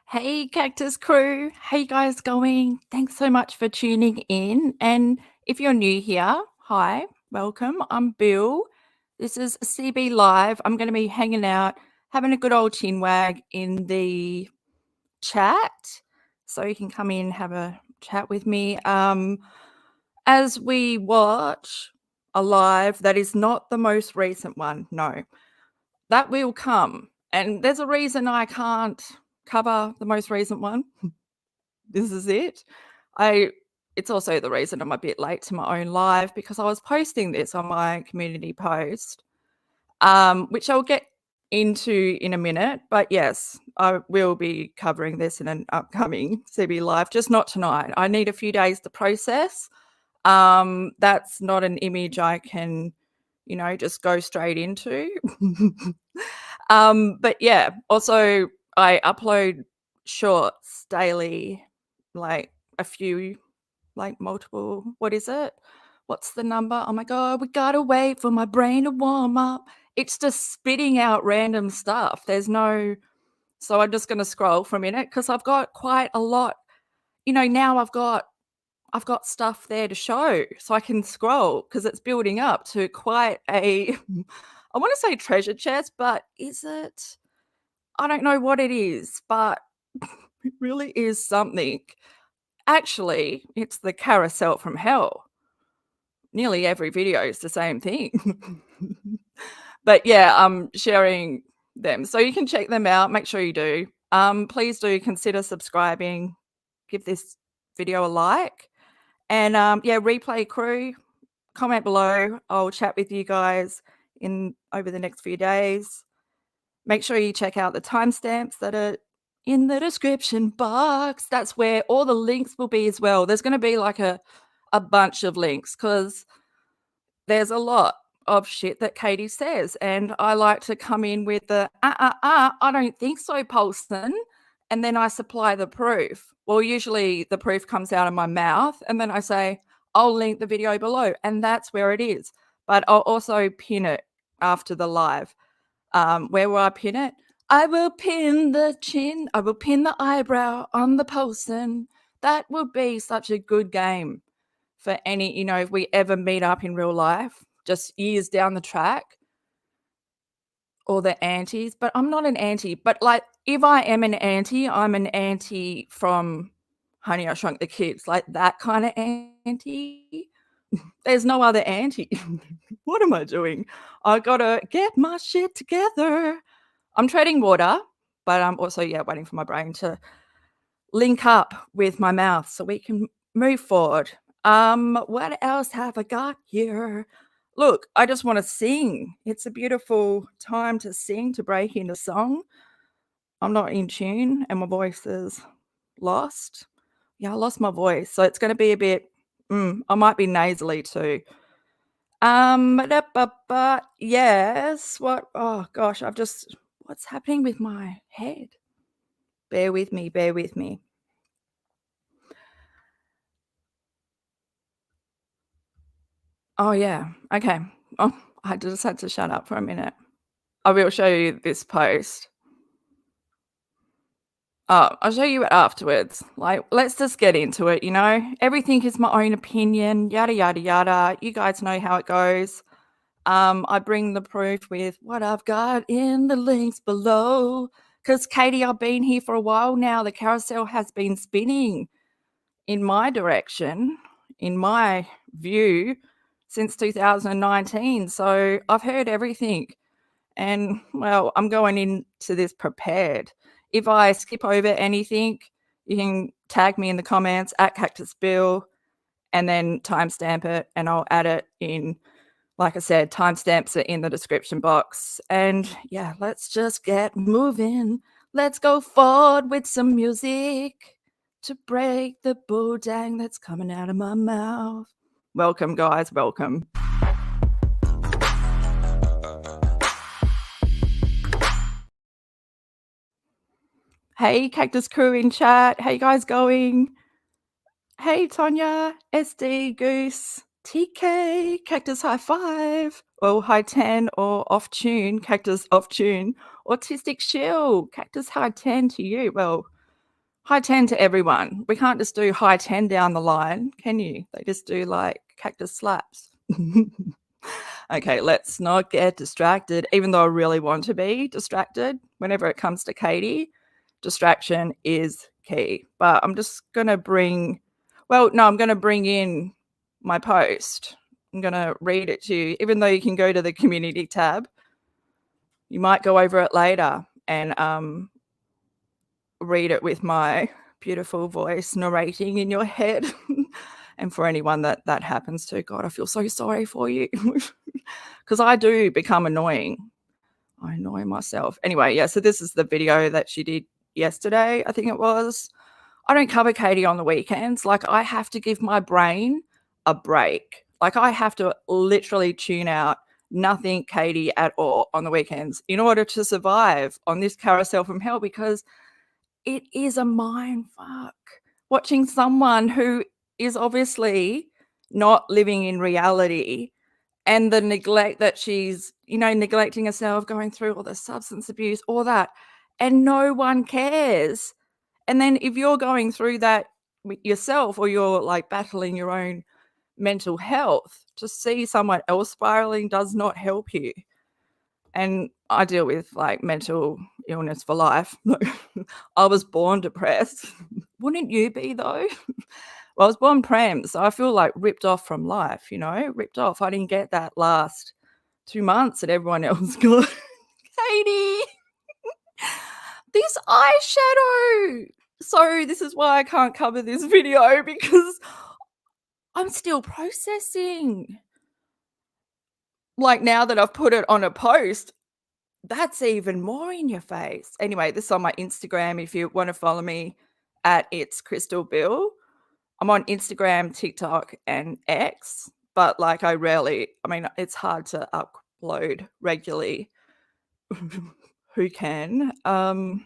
Hey, Cactus crew. How you guys going? Thanks so much for tuning in. And if you're new here, hi, welcome. I'm Bill. This is CB Live. I'm going to be hanging out, having a good old chin wag in the chat. So you can come in, have a chat with me. As we watch a live that is not the most recent one. No, that will come. And there's a reason I can't cover the most recent one. This is it. It's also the reason I'm a bit late to my own live because I was posting this on my community post, which I'll get into in a minute. But yes, I will be covering this in an upcoming CB live, just not tonight. I need a few days to process. That's not an image I can, just go straight into. But yeah, also I upload shorts daily, like a few, like multiple. What is it? What's the number? Oh my God, we gotta wait for my brain to warm up. It's just spitting out random stuff. So I'm just gonna scroll for a minute because I've got quite a lot. Now I've got stuff there to show, so I can scroll because it's building up to quite a I want to say treasure chest, but is it? I don't know what it is, but it really is something. Actually, it's the carousel from hell. Nearly every video is the same thing. But yeah, I'm sharing them. So you can check them out. Make sure you do. Please do consider subscribing. Give this video a like. And yeah, replay crew, comment below. I'll chat with you guys over the next few days. Make sure you check out the timestamps that are in the description box. That's where all the links will be as well. There's going to be like a bunch of links because there's a lot of shit that Katie says. And I like to come in with the, I don't think so, Paulson. And then I supply the proof. Well, usually the proof comes out of my mouth and then I say, I'll link the video below. And that's where it is. But I'll also pin it after the live. Where will I pin it? I will pin the chin. I will pin the eyebrow on the Paulson. That would be such a good game for any, if we ever meet up in real life, just years down the track, or the aunties. But I'm not an auntie. But like, if I am an auntie, I'm an auntie from Honey, I Shrunk the Kids, like that kind of auntie. There's no other auntie. What am I doing? I gotta get my shit together. I'm treading water, but I'm also, waiting for my brain to link up with my mouth so we can move forward. What else have I got here? Look, I just want to sing. It's a beautiful time to sing, to break into song. I'm not in tune and my voice is lost. Yeah, I lost my voice. So it's going to be a bit, I might be nasally too. Yes, oh gosh, what's happening with my head? Bear with me. Oh, yeah. Okay. Oh, I just had to shut up for a minute. I will show you this post. Oh, I'll show you it afterwards. Like, let's just get into it, Everything is my own opinion, yada, yada, yada. You guys know how it goes. I bring the proof with what I've got in the links below. Because, Katie, I've been here for a while now. The carousel has been spinning in my direction, in my view, since 2019. So I've heard everything. And, well, I'm going into this prepared. If I skip over anything, you can tag me in the comments at Cactus Bill and then timestamp it and I'll add it in. Like I said, timestamps are in the description box. And yeah, let's just get moving. Let's go forward with some music to break the boodang that's coming out of my mouth. Welcome, guys. Welcome. Hey, Cactus crew in chat. How you guys going? Hey, Tonya, SD, Goose, TK, Cactus High 5, or High 10, or Off Tune, Cactus Off Tune, Autistic Shield, Cactus High 10 to you. Well, high 10 to everyone. We can't just do high 10 down the line, can you? They just do like cactus slaps. Okay, let's not get distracted, even though I really want to be distracted whenever it comes to Katie. Distraction is key. But I'm just going to bring in my post. I'm going to read it to you, even though you can go to the community tab. You might go over it later and read it with my beautiful voice narrating in your head. And for anyone that happens to, God, I feel so sorry for you. Because I do become annoying. I annoy myself. Anyway, yeah, so this is the video that she did yesterday, I think it was. I don't cover Katie on the weekends. Like, I have to give my brain a break. Like, I have to literally tune out nothing Katie at all on the weekends in order to survive on this carousel from hell, because it is a mind fuck watching someone who is obviously not living in reality, and the neglect that she's, neglecting herself, going through all the substance abuse, all that, and no one cares. And then if you're going through that yourself, or you're like battling your own mental health, to see someone else spiraling does not help you. And I deal with like mental illness for life. I was born depressed. Wouldn't you be though? Well, I was born PREM, so I feel like ripped off from life, ripped off. I didn't get that last 2 months that everyone else got. Katie, this eyeshadow. So this is why I can't cover this video, because I'm still processing. Like, now that I've put it on a post, that's even more in your face. Anyway, this is on my Instagram if you want to follow me at It's Crystal Bill. I'm on Instagram, TikTok, and X, but like it's hard to upload regularly. Who can? Oh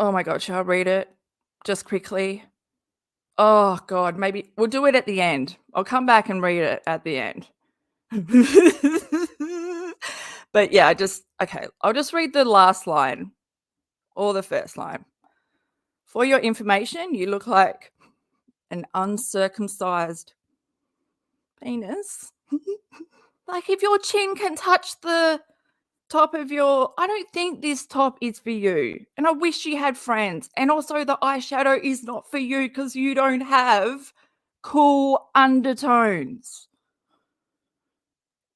my God, shall I read it just quickly? Oh God, maybe we'll do it at the end. I'll come back and read it at the end. But yeah, I'll just read the last line or the first line. For your information, you look like an uncircumcised penis. Like, if your chin can touch the top of I don't think this top is for you. And I wish you had friends. And also, the eyeshadow is not for you because you don't have cool undertones.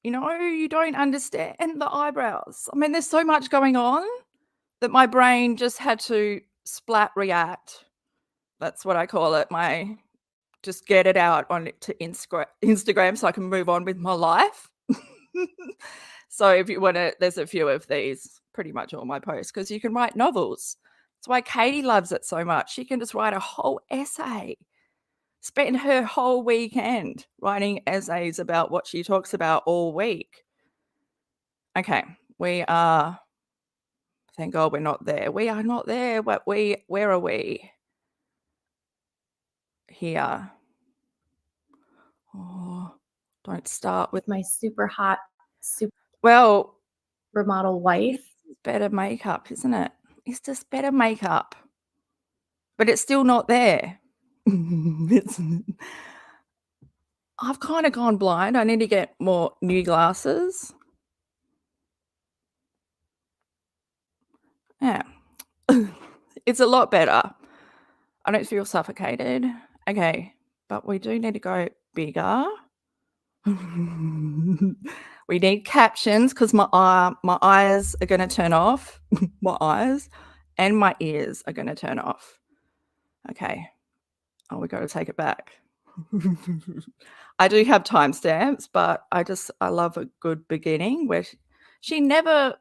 You don't understand the eyebrows. I mean, there's so much going on that my brain just had to splat react. That's what I call it. Just get it out on to Instagram so I can move on with my life. So if you want to, there's a few of these, pretty much all my posts, because you can write novels. That's why Katie loves it so much. She can just write a whole essay, spend her whole weekend writing essays about what she talks about all week. Okay, thank God we're not there. We are not there, but where are we? Here. Oh, don't start with my super hot, super model wife. It's better makeup, isn't it? It's just better makeup. But it's still not there. I've kind of gone blind. I need to get more new glasses. Yeah. It's a lot better. I don't feel suffocated. Okay, but we do need to go bigger. We need captions because my eyes are going to turn off. My eyes and my ears are going to turn off. Okay. Oh, we got to take it back. I do have timestamps, but I love a good beginning where she never,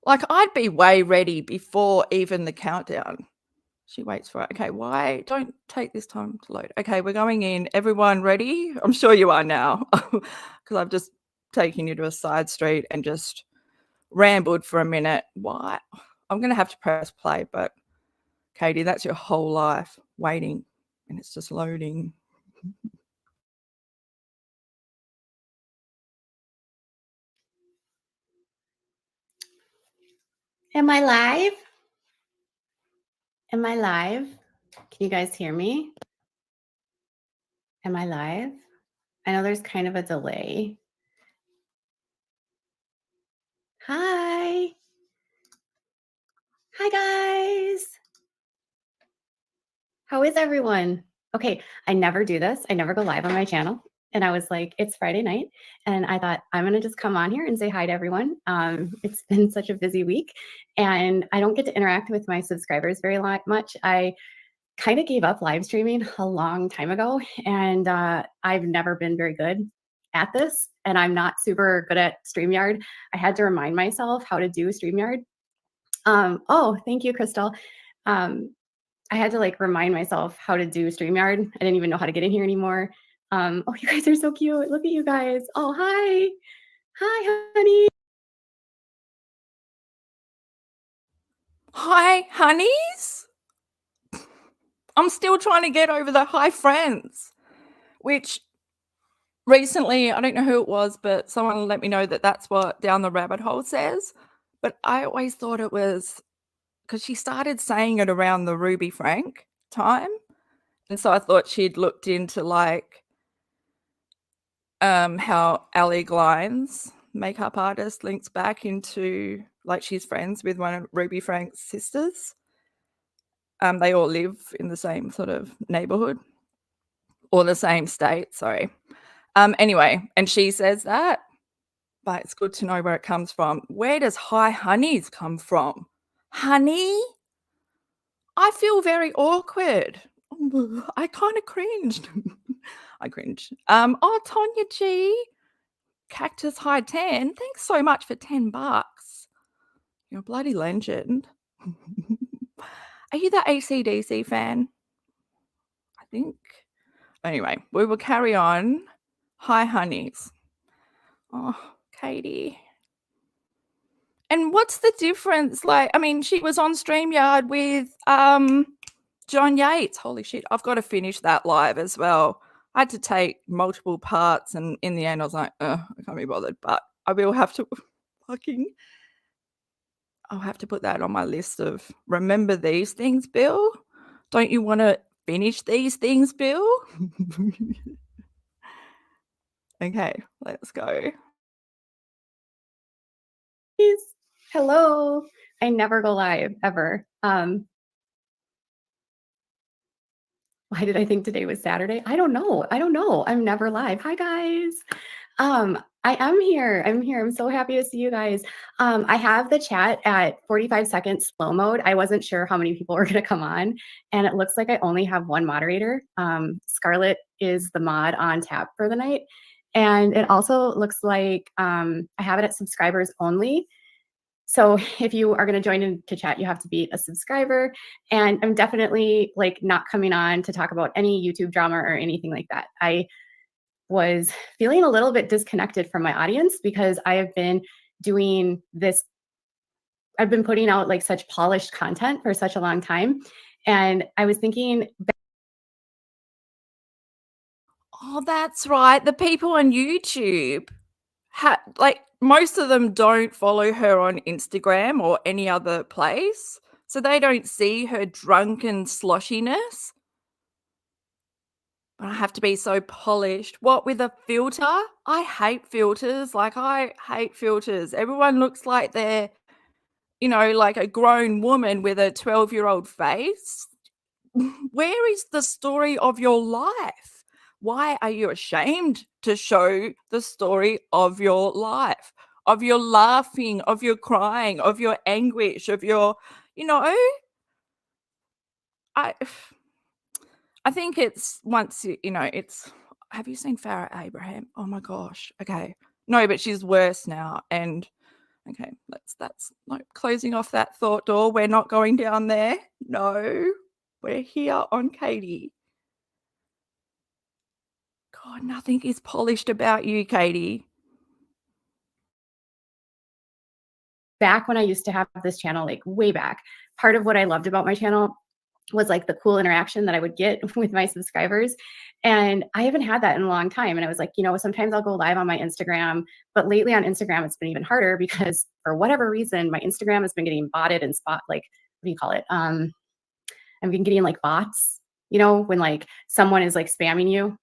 like, I'd be way ready before even the countdown. She waits for it. Okay, why? Don't take this time to load. Okay, we're going in. Everyone ready? I'm sure you are now, because I've just taken you to a side street and just rambled for a minute. Why? I'm going to have to press play, but Katie, that's your whole life waiting, and it's just loading. Am I live? Am I live? Can you guys hear me? Am I live? I know there's kind of a delay. Hi. Hi, guys. How is everyone? Okay, I never do this. I never go live on my channel. And I was like, it's Friday night. And I thought, I'm going to just come on here and say hi to everyone. It's been such a busy week. And I don't get to interact with my subscribers very much. I kind of gave up live streaming a long time ago. And I've never been very good at this. And I'm not super good at StreamYard. I had to remind myself how to do StreamYard. Oh, thank you, Crystal. I had to like remind myself how to do StreamYard. I didn't even know how to get in here anymore. Oh, you guys are so cute. Look at you guys. Oh, hi. Hi, honey. Hi, honeys. I'm still trying to get over the hi friends, which recently, I don't know who it was, but someone let me know that that's what Down the Rabbit Hole says. But I always thought it was because she started saying it around the Ruby Frank time. And so I thought she'd looked into like how Ali Glines, makeup artist, links back into like she's friends with one of Ruby Frank's sisters. They all live in the same sort of neighborhood or the same state, sorry. Anyway, and she says that, but it's good to know where it comes from. Where does hi honeys come from? Honey? I feel very awkward. I kind of cringed. I cringe. Oh, Tonya G, Cactus High 10. Thanks so much for $10. You're a bloody legend. Are you the AC/DC fan? I think. Anyway, we will carry on. Hi, honeys. Oh, Katie. And what's the difference? Like, I mean, she was on StreamYard with John Yates. Holy shit. I've got to finish that live as well. I had to take multiple parts, and in the end, I was like, I can't be bothered. But I will have to I'll have to put that on my list of remember these things, Bill. Don't you want to finish these things, Bill? Okay, let's go. Hello. I never go live ever. Why did I think today was Saturday? I don't know. I'm never live. Hi, guys. I am here. I'm so happy to see you guys. I have the chat at 45 seconds slow mode. I wasn't sure how many people were going to come on, and it looks like I only have one moderator. Scarlett is the mod on tap for the night, and it also looks like I have it at subscribers only. So if you are going to join into chat, you have to be a subscriber. And I'm definitely like not coming on to talk about any YouTube drama or anything like that. I was feeling a little bit disconnected from my audience because I have been doing this. I've been putting out like such polished content for such a long time. And I was thinking, Oh, that's right. The people on YouTube, like most of them don't follow her on Instagram or any other place. So they don't see her drunken sloshiness. But I have to be so polished. What, with a filter? I hate filters. Like, I hate filters. Everyone looks like they're, you know, like a grown woman with a 12-year-old face. Where is the story of your life? Why are you ashamed to show the story of your life, of your laughing, of your crying, of your anguish, of your, you know, I think it's once you know, it's have you seen Farrah Abraham? Oh my gosh. Okay. No, but she's worse now. And okay, that's like closing off that thought door. We're not going down there. No, we're here on Katie. God, nothing is polished about you, Katie. back when I used to have this channel, like way back, part of what I loved about my channel was like the cool interaction that I would get with my subscribers. And I haven't had that in a long time. And I was like, sometimes I'll go live on my Instagram, but lately on Instagram, it's been even harder because for whatever reason, my Instagram has been getting botted and what do you call it? I've been getting like bots, when like someone is like spamming you.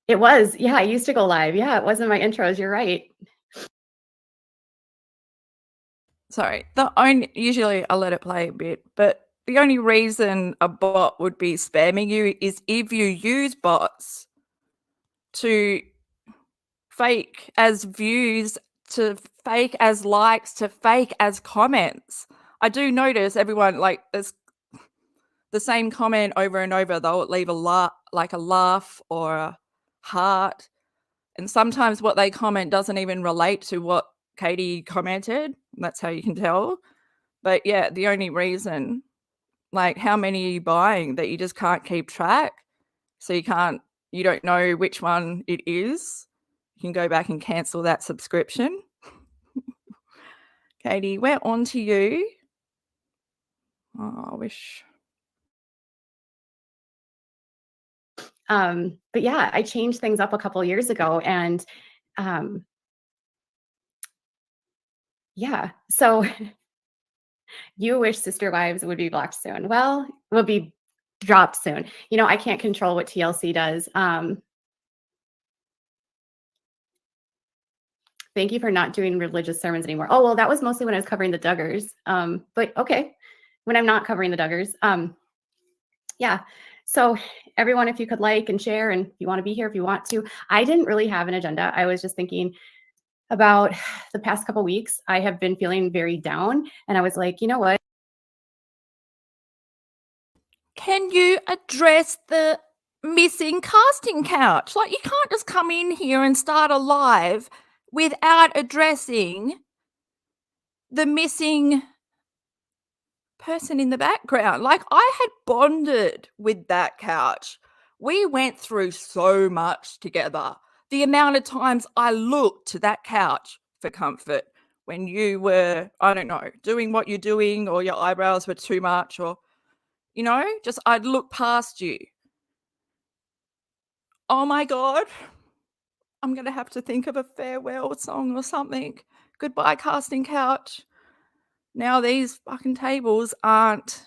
It was, yeah, I used to go live. Yeah, it wasn't my intros. You're right. Sorry, usually I let it play a bit, but the only reason a bot would be spamming you is if you use bots to fake as views, to fake as likes, to fake as comments. I do notice everyone it's the same comment over and over. They'll leave a laugh or a heart, and sometimes what they comment doesn't even relate to what Katie commented. That's how you can tell. But yeah, the only reason, how many are you buying that you just can't keep track? So you don't know which one it is. You can go back and cancel that subscription. Katie, we're on to you. Oh, I wish. But yeah, I changed things up a couple of years ago, and yeah, so you wish Sister Wives would be blocked soon. Well, will be dropped soon. I can't control what TLC does. Thank you for not doing religious sermons anymore. Oh, well, that was mostly when I was covering the Duggars. But okay, when I'm not covering the Duggars. Yeah. So everyone, if you could like and share, and if you want to be here, if you want to. I didn't really have an agenda. I was just thinking about the past couple weeks. I have been feeling very down, and I was like, you know what? Can you address the missing casting couch? You can't just come in here and start a live without addressing the missing person in the background. I had bonded with that couch. We went through so much together. The amount of times I looked to that couch for comfort when you were, I don't know, doing what you're doing, or your eyebrows were too much, or, just I'd look past you. Oh my God. I'm going to have to think of a farewell song or something. Goodbye, casting couch. Now these fucking tables aren't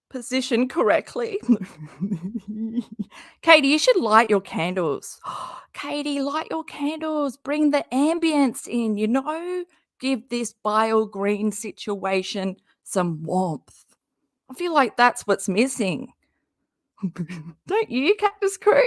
positioned correctly. Katie, you should light your candles. Katie, light your candles. Bring the ambience in, Give this bile green situation some warmth. I feel like that's what's missing. Don't you, Cactus Crew?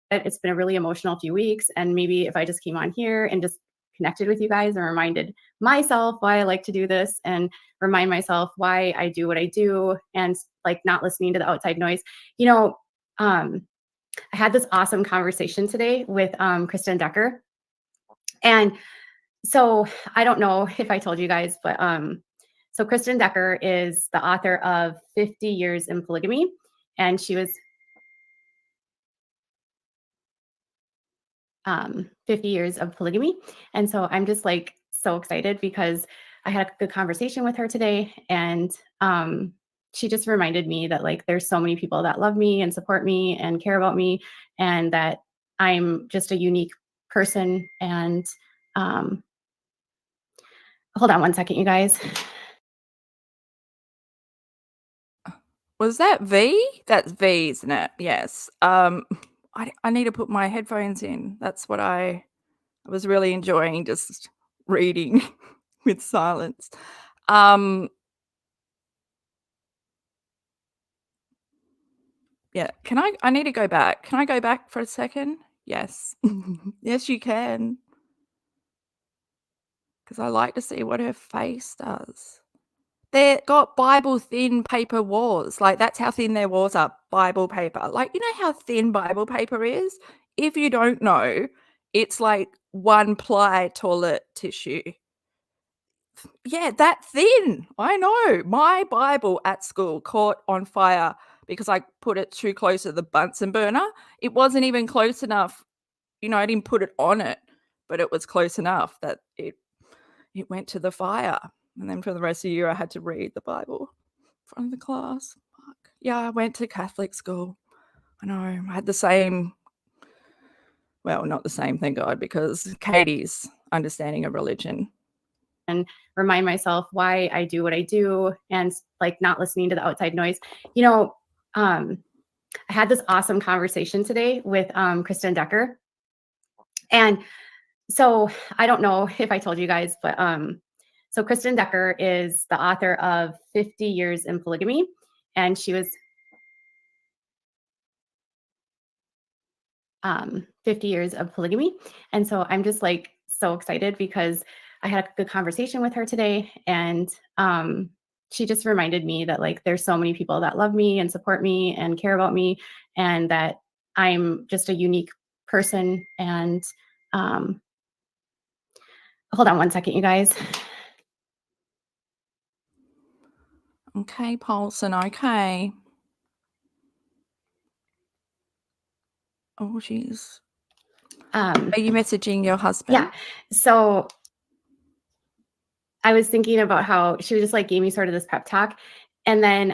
It's been a really emotional few weeks, and maybe if I just came on here and just connected with you guys and reminded myself why I like to do this, and remind myself why I do what I do, and not listening to the outside noise. I had this awesome conversation today with KRISTYN Decker. And so I don't know if I told you guys, but so KRISTYN Decker is the author of 50 Years in Polygamy, and she was 50 years of polygamy. And so I'm just so excited because I had a good conversation with her today, and she just reminded me that there's so many people that love me and support me and care about me, and that I'm just a unique person. And hold on one second, you guys. Was that V? That's V, isn't it? Yes. I need to put my headphones in. That's what I was really enjoying, just reading with silence. Yeah. I need to go back. Can I go back for a second? Yes. Yes, you can. Because I like to see what her face does. They've got Bible thin paper walls. That's how thin their walls are, Bible paper. You know how thin Bible paper is? If you don't know, it's like 1-ply toilet tissue. Yeah, that thin. I know. My Bible at school caught on fire because I put it too close to the Bunsen burner. It wasn't even close enough. I didn't put it on it. but it was close enough that it went to the fire. And then for the rest of the year, I had to read the Bible in front of the class. Fuck. Yeah, I went to Catholic school. I know. I had the same, well, not the same, thank God, because Katie's understanding of religion. And remind myself why I do what I do, and like not listening to the outside noise. You know, I had this awesome conversation today with KRISTYN Decker. And so I don't know if I told you guys, but so KRISTYN Decker is the author of 50 Years in Polygamy. And she was 50 Years of Polygamy. And so I'm just like so excited because I had a good conversation with her today. And she just reminded me that like there's so many people that love me and support me and care about me, and that I'm just a unique person. And hold on one second, you guys. Okay, Paulson, okay. Oh, jeez. Are you messaging your husband? Yeah. So I was thinking about how she just like gave me sort of this pep talk. And then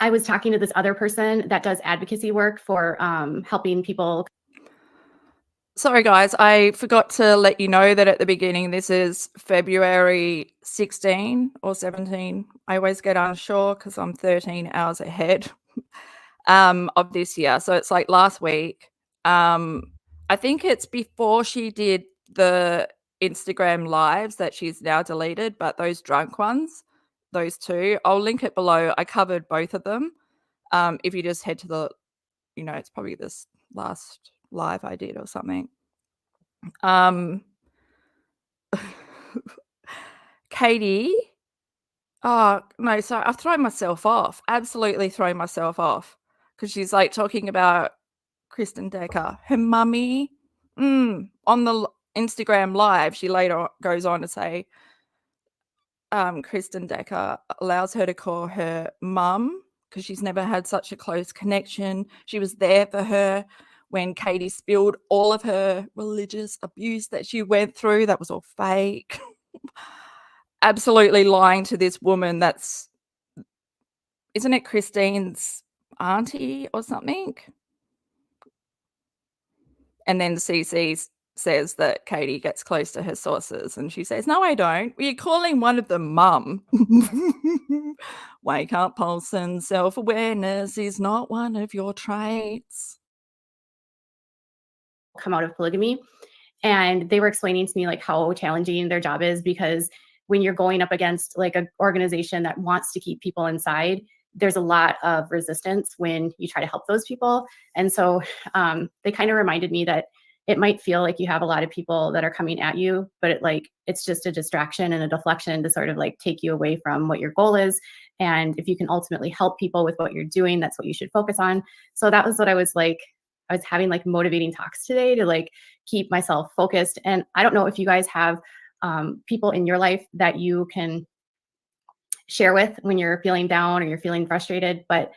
I was talking to this other person that does advocacy work for helping people. Sorry, guys, I forgot to let you know that at the beginning, this is February 16 or 17. I always get unsure because I'm 13 hours ahead of this year. So it's like last week. I think it's before she did the Instagram lives that she's now deleted, but those drunk ones, those two, I'll link it below. I covered both of them. If you just head to the, you know, it's probably this last live I did or something. Katie, oh no, sorry, I've thrown myself off, absolutely thrown myself off, because she's like talking about KRISTYN Decker, her mummy. On the Instagram live, she later goes on to say KRISTYN Decker allows her to call her mum because she's never had such a close connection. She was there for her when Katie spilled all of her religious abuse that she went through. That was all fake. Absolutely lying to this woman that's, isn't it Christine's auntie or something? And then CC says that Katie gets close to her sources, and she says, no, I don't. You're calling one of them mum. Wake up, Paulson. Self-awareness is not one of your traits. Come out of polygamy. And they were explaining to me like how challenging their job is, because when you're going up against like an organization that wants to keep people inside, there's a lot of resistance when you try to help those people. And so they kind of reminded me that it might feel like you have a lot of people that are coming at you, but it's just a distraction and a deflection to sort of like take you away from what your goal is. And if you can ultimately help people with what you're doing, that's what you should focus on. So that was what I was like, I was having like motivating talks today to like keep myself focused. And I don't know if you guys have people in your life that you can share with when you're feeling down or you're feeling frustrated, but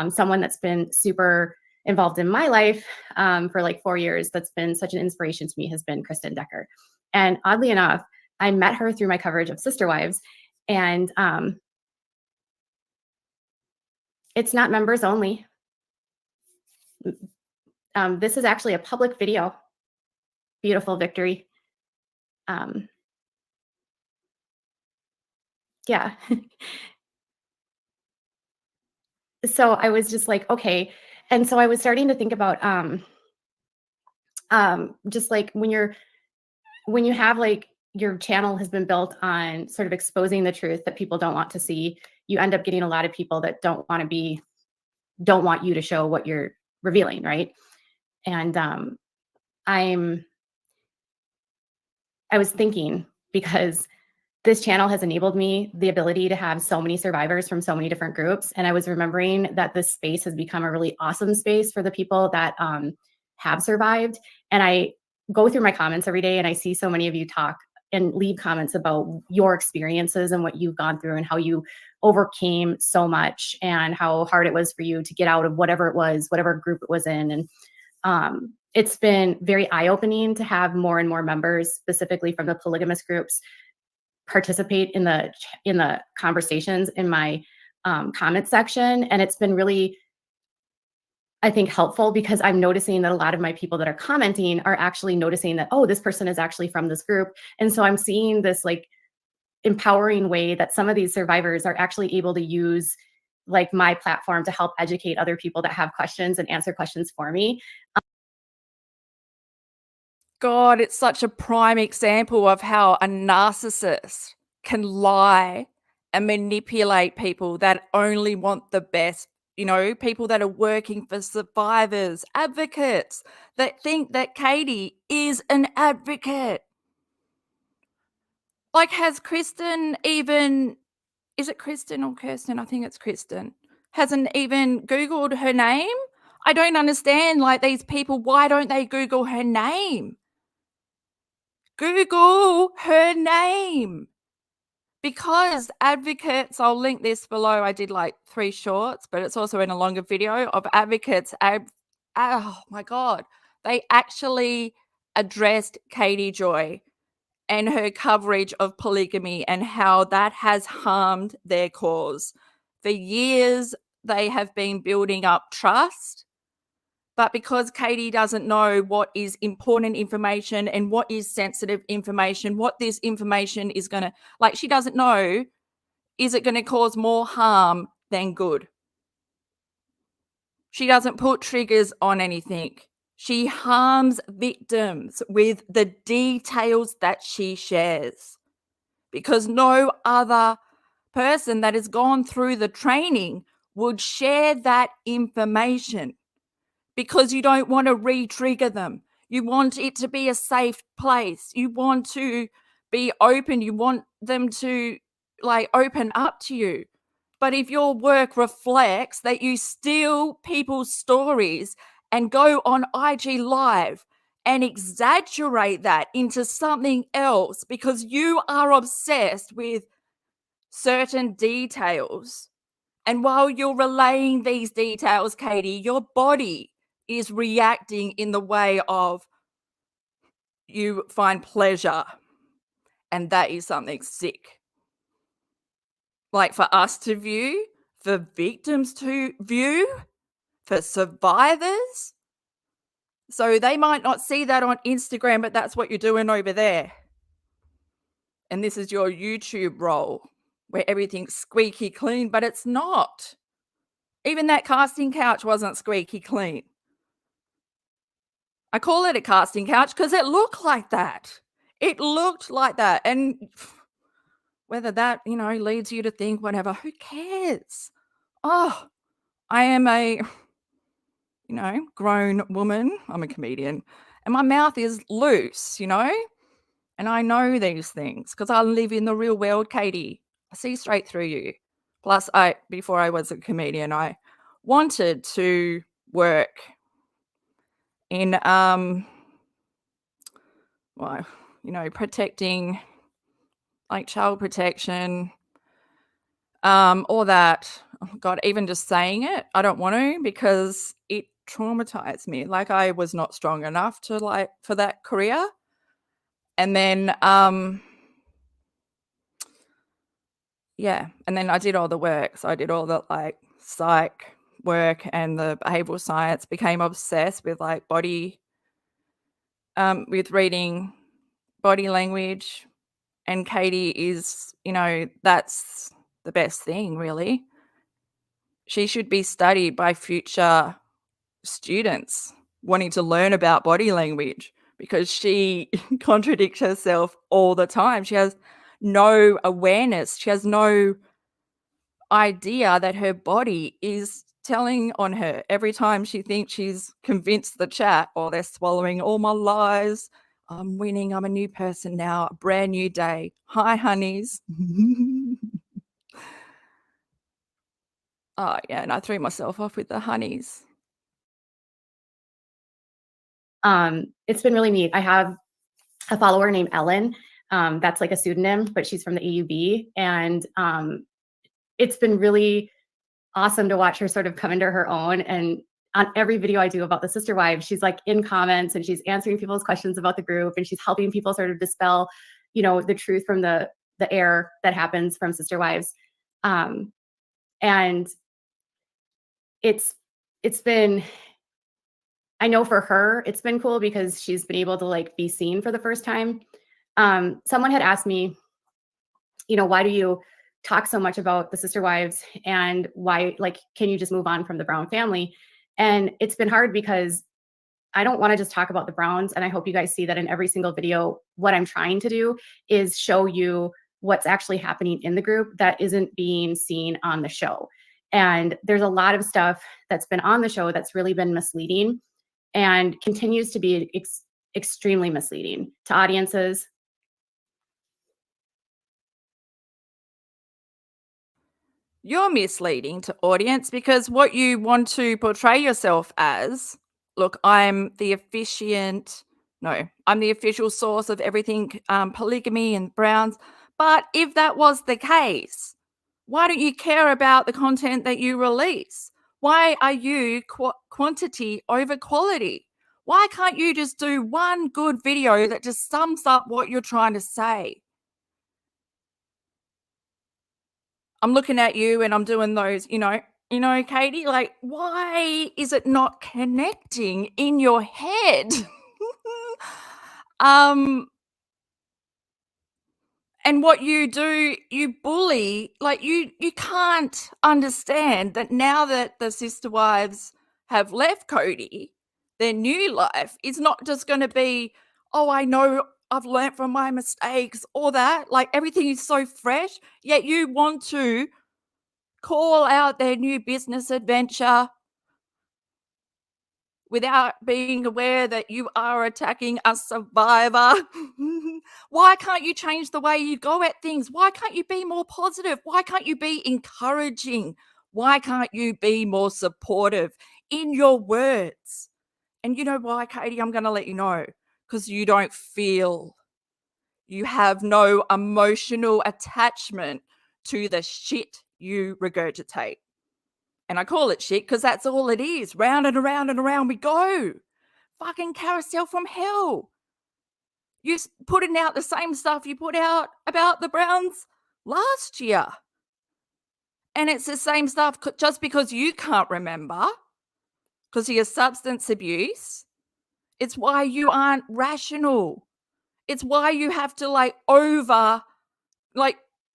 someone that's been super involved in my life for like 4 years, that's been such an inspiration to me, has been KRISTYN Decker. And oddly enough, I met her through my coverage of Sister Wives, and it's not members only. This is actually a public video. Beautiful victory. Yeah. So I was just like, okay. And so I was starting to think about just like when you have like your channel has been built on sort of exposing the truth that people don't want to see, you end up getting a lot of people that don't want you to show what you're revealing, right? And I was thinking, because this channel has enabled me the ability to have so many survivors from so many different groups. And I was remembering that this space has become a really awesome space for the people that have survived. And I go through my comments every day and I see so many of you talk and leave comments about your experiences and what you've gone through and how you overcame so much and how hard it was for you to get out of whatever it was, whatever group it was in. And it's been very eye-opening to have more and more members, specifically from the polygamous groups, participate in the conversations in my comment section. And it's been really, I think, helpful, because I'm noticing that a lot of my people that are commenting are actually noticing that, oh, this person is actually from this group. And so I'm seeing this like empowering way that some of these survivors are actually able to use like my platform to help educate other people that have questions and answer questions for me. God, it's such a prime example of how a narcissist can lie and manipulate people that only want the best. You know, people that are working for survivors, advocates that think that Katie is an advocate. Like, has KRISTYN even, is it KRISTYN or Kirsten? I think it's KRISTYN. Hasn't even Googled her name? I don't understand, like, these people, why don't they Google her name? Google her name. Because advocates, I'll link this below. I did like 3 shorts, but it's also in a longer video of advocates. Oh my God. They actually addressed Katie Joy and her coverage of polygamy and how that has harmed their cause. For years, they have been building up trust. But because Katie doesn't know what is important information and what is sensitive information, what this information is going to, like, she doesn't know, is it going to cause more harm than good? She doesn't put triggers on anything. She harms victims with the details that she shares, because no other person that has gone through the training would share that information, because you don't want to re-trigger them. You want it to be a safe place. You want to be open. You want them to like open up to you. But if your work reflects that you steal people's stories and go on IG Live and exaggerate that into something else because you are obsessed with certain details, and while you're relaying these details, Katie, your body is reacting in the way of you find pleasure, and that is something sick. Like, for us to view, for victims to view, for survivors. So they might not see that on Instagram, but that's what you're doing over there. And this is your YouTube role where everything's squeaky clean, but it's not. Even that casting couch wasn't squeaky clean. I call it a casting couch because it looked like that. It looked like that. And whether that, leads you to think whatever, who cares? Oh, I am a, grown woman. I'm a comedian. And my mouth is loose, and I know these things because I live in the real world, Katie. I see straight through you. Plus, before I was a comedian, I wanted to work in protecting, like, child protection, all that. Oh God, even just saying it, I don't want to, because it traumatized me. Like, I was not strong enough to for that career. And then and then I did all the work. So I did all the psych work and the behavioral science, became obsessed with body, with reading body language. And Katie is, that's the best thing, really. She should be studied by future students wanting to learn about body language, because she contradicts herself all the time. She has no awareness. She has no idea that her body is telling on her every time she thinks she's convinced the chat, or they're swallowing all my lies. I'm winning. I'm a new person now. A brand new day. Hi, honeys. Oh, yeah. And I threw myself off with the honeys. It's been really neat. I have a follower named Ellen. That's like a pseudonym, but she's from the AUB. And it's been really awesome to watch her sort of come into her own. And on every video I do about the sister wives, she's like in comments and she's answering people's questions about the group, and she's helping people sort of dispel, you know, the truth from the error that happens from sister wives. And it's been, I know for her, it's been cool because she's been able to like be seen for the first time. Someone had asked me, you know, why do you talk so much about the sister wives, and why, like, can you just move on from the Brown family? And it's been hard because I don't want to just talk about the Browns. And I hope you guys see that in every single video. What I'm trying to do is show you what's actually happening in the group that isn't being seen on the show. And there's a lot of stuff that's been on the show that's really been misleading and continues to be extremely misleading to audiences. You're misleading to audience because what you want to portray yourself as, look, I'm the official source of everything polygamy and Browns. But if that was the case, why don't you care about the content that you release? Why are you quantity over quality? Why can't you just do one good video that just sums up what you're trying to say? I'm looking at you and I'm doing those, Katie, like, why is it not connecting in your head? And what you do, you bully, like you can't understand that now that the sister wives have left Cody, their new life is not just going to be, oh, I know I've learned from my mistakes, or that, like everything is so fresh, yet you want to call out their new business adventure without being aware that you are attacking a survivor. Why can't you change the way you go at things? Why can't you be more positive? Why can't you be encouraging? Why can't you be more supportive in your words? And you know why, Katie? I'm going to let you know. Because you don't feel. You have no emotional attachment to the shit you regurgitate. And I call it shit because that's all it is. Round and around and around we go. Fucking carousel from hell. You putting out the same stuff you put out about the Browns last year. And it's the same stuff just because you can't remember because of your substance abuse. It's why you aren't rational. It's why you have to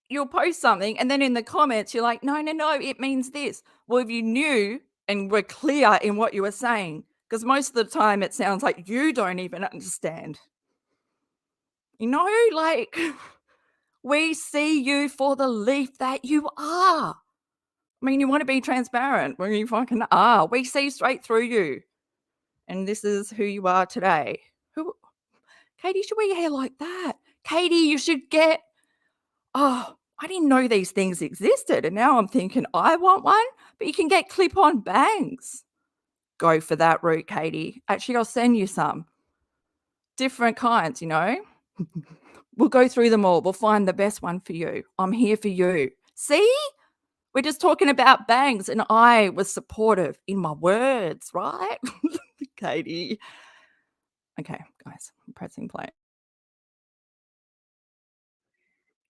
you'll post something and then in the comments you're like, no, it means this. Well, if you knew and were clear in what you were saying, because most of the time it sounds like you don't even understand. We see you for the leaf that you are. I mean, you want to be transparent when you fucking are. We see straight through you. And this is who you are today. Katie, you should wear your hair like that. Katie, you should get... Oh, I didn't know these things existed. And now I'm thinking I want one, but you can get clip-on bangs. Go for that route, Katie. Actually, I'll send you some. Different kinds, We'll go through them all. We'll find the best one for you. I'm here for you. See? We're just talking about bangs and I was supportive in my words, right? Katie. Okay, guys, I'm pressing play.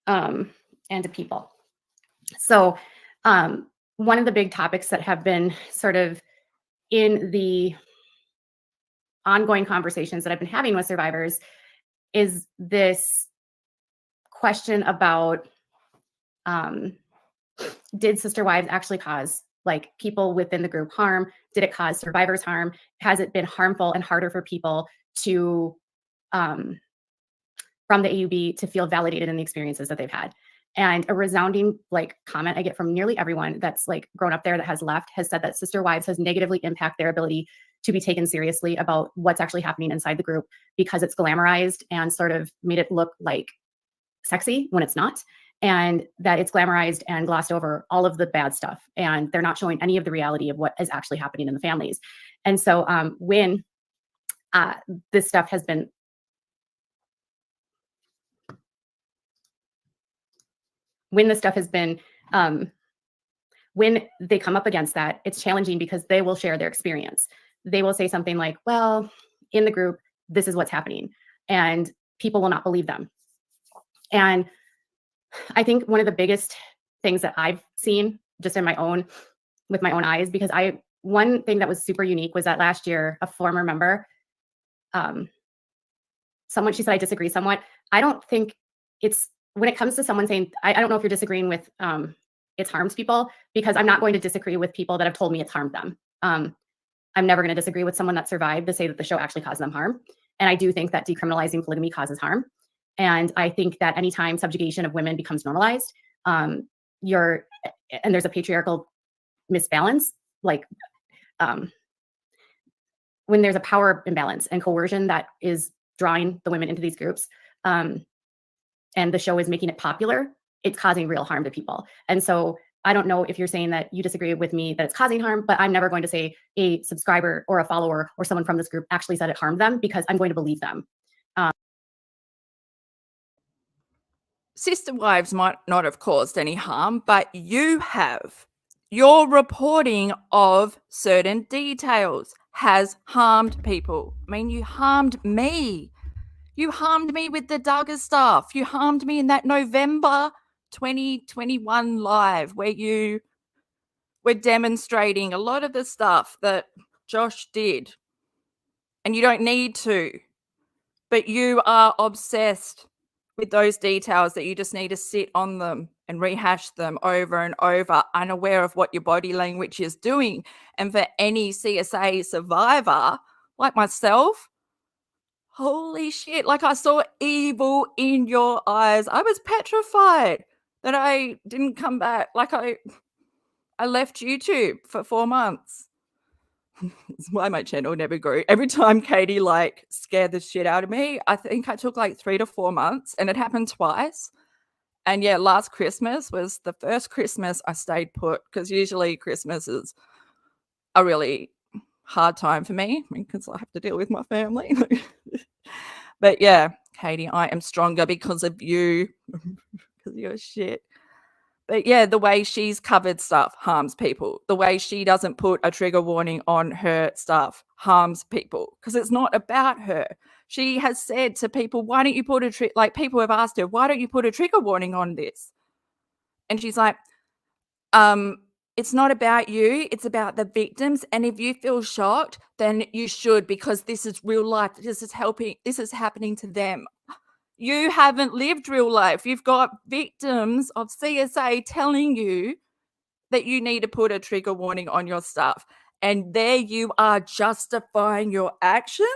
And to people. So one of the big topics that have been sort of in the ongoing conversations that I've been having with survivors is this question about did sister wives actually cause people within the group harm? Did it cause survivors harm? Has it been harmful and harder for people to from the AUB to feel validated in the experiences that they've had? And a resounding comment I get from nearly everyone that's grown up there that has left has said that sister wives has negatively impacted their ability to be taken seriously about what's actually happening inside the group, because it's glamorized and sort of made it look like sexy when it's not, and that it's glamorized and glossed over all of the bad stuff, and they're not showing any of the reality of what is actually happening in the families. And so when this stuff has been when they come up against that, it's challenging because they will share their experience. They will say something like, well, in the group, this is what's happening. And people will not believe them. And I think one of the biggest things that I've seen just in my own, with my own eyes, because one thing that was super unique was that last year, a former member, she said, I disagree somewhat. I don't think it's, when it comes to someone saying, I don't know if you're disagreeing with it's harms people, because I'm not going to disagree with people that have told me it's harmed them. I'm never going to disagree with someone that survived to say that the show actually caused them harm. And I do think that decriminalizing polygamy causes harm. And I think that anytime subjugation of women becomes normalized, and there's a patriarchal misbalance, like when there's a power imbalance and coercion that is drawing the women into these groups, and the show is making it popular, it's causing real harm to people. And so I don't know if you're saying that you disagree with me that it's causing harm, but I'm never going to say a subscriber or a follower or someone from this group actually said it harmed them, because I'm going to believe them. Sister wives might not have caused any harm, but you have. Your reporting of certain details has harmed people. I mean, you harmed me. You harmed me with the Duggar stuff. You harmed me in that November 2021 live where you were demonstrating a lot of the stuff that Josh did. And you don't need to, but you are obsessed with those details that you just need to sit on them and rehash them over and over, unaware of what your body language is doing. And for any CSA survivor like myself, holy shit, like I saw evil in your eyes. I was petrified that I didn't come back. Like I left YouTube for 4 months. That's why my channel never grew. Every time Katie like scared the shit out of me, I think I took like 3 to 4 months, and it happened twice. And yeah, last Christmas was the first Christmas I stayed put, because usually Christmas is a really hard time for me because I have to deal with my family. But yeah, Katie, I am stronger because of you, because of your shit. But yeah, the way she's covered stuff harms people. The way she doesn't put a trigger warning on her stuff harms people, because it's not about her. She has said to people, why don't you put like people have asked her, why don't you put a trigger warning on this? And she's like, it's not about you, it's about the victims. And if you feel shocked, then you should, because this is real life. This is happening to them. You haven't lived real life. You've got victims of CSA telling you that you need to put a trigger warning on your stuff. And there you are justifying your actions,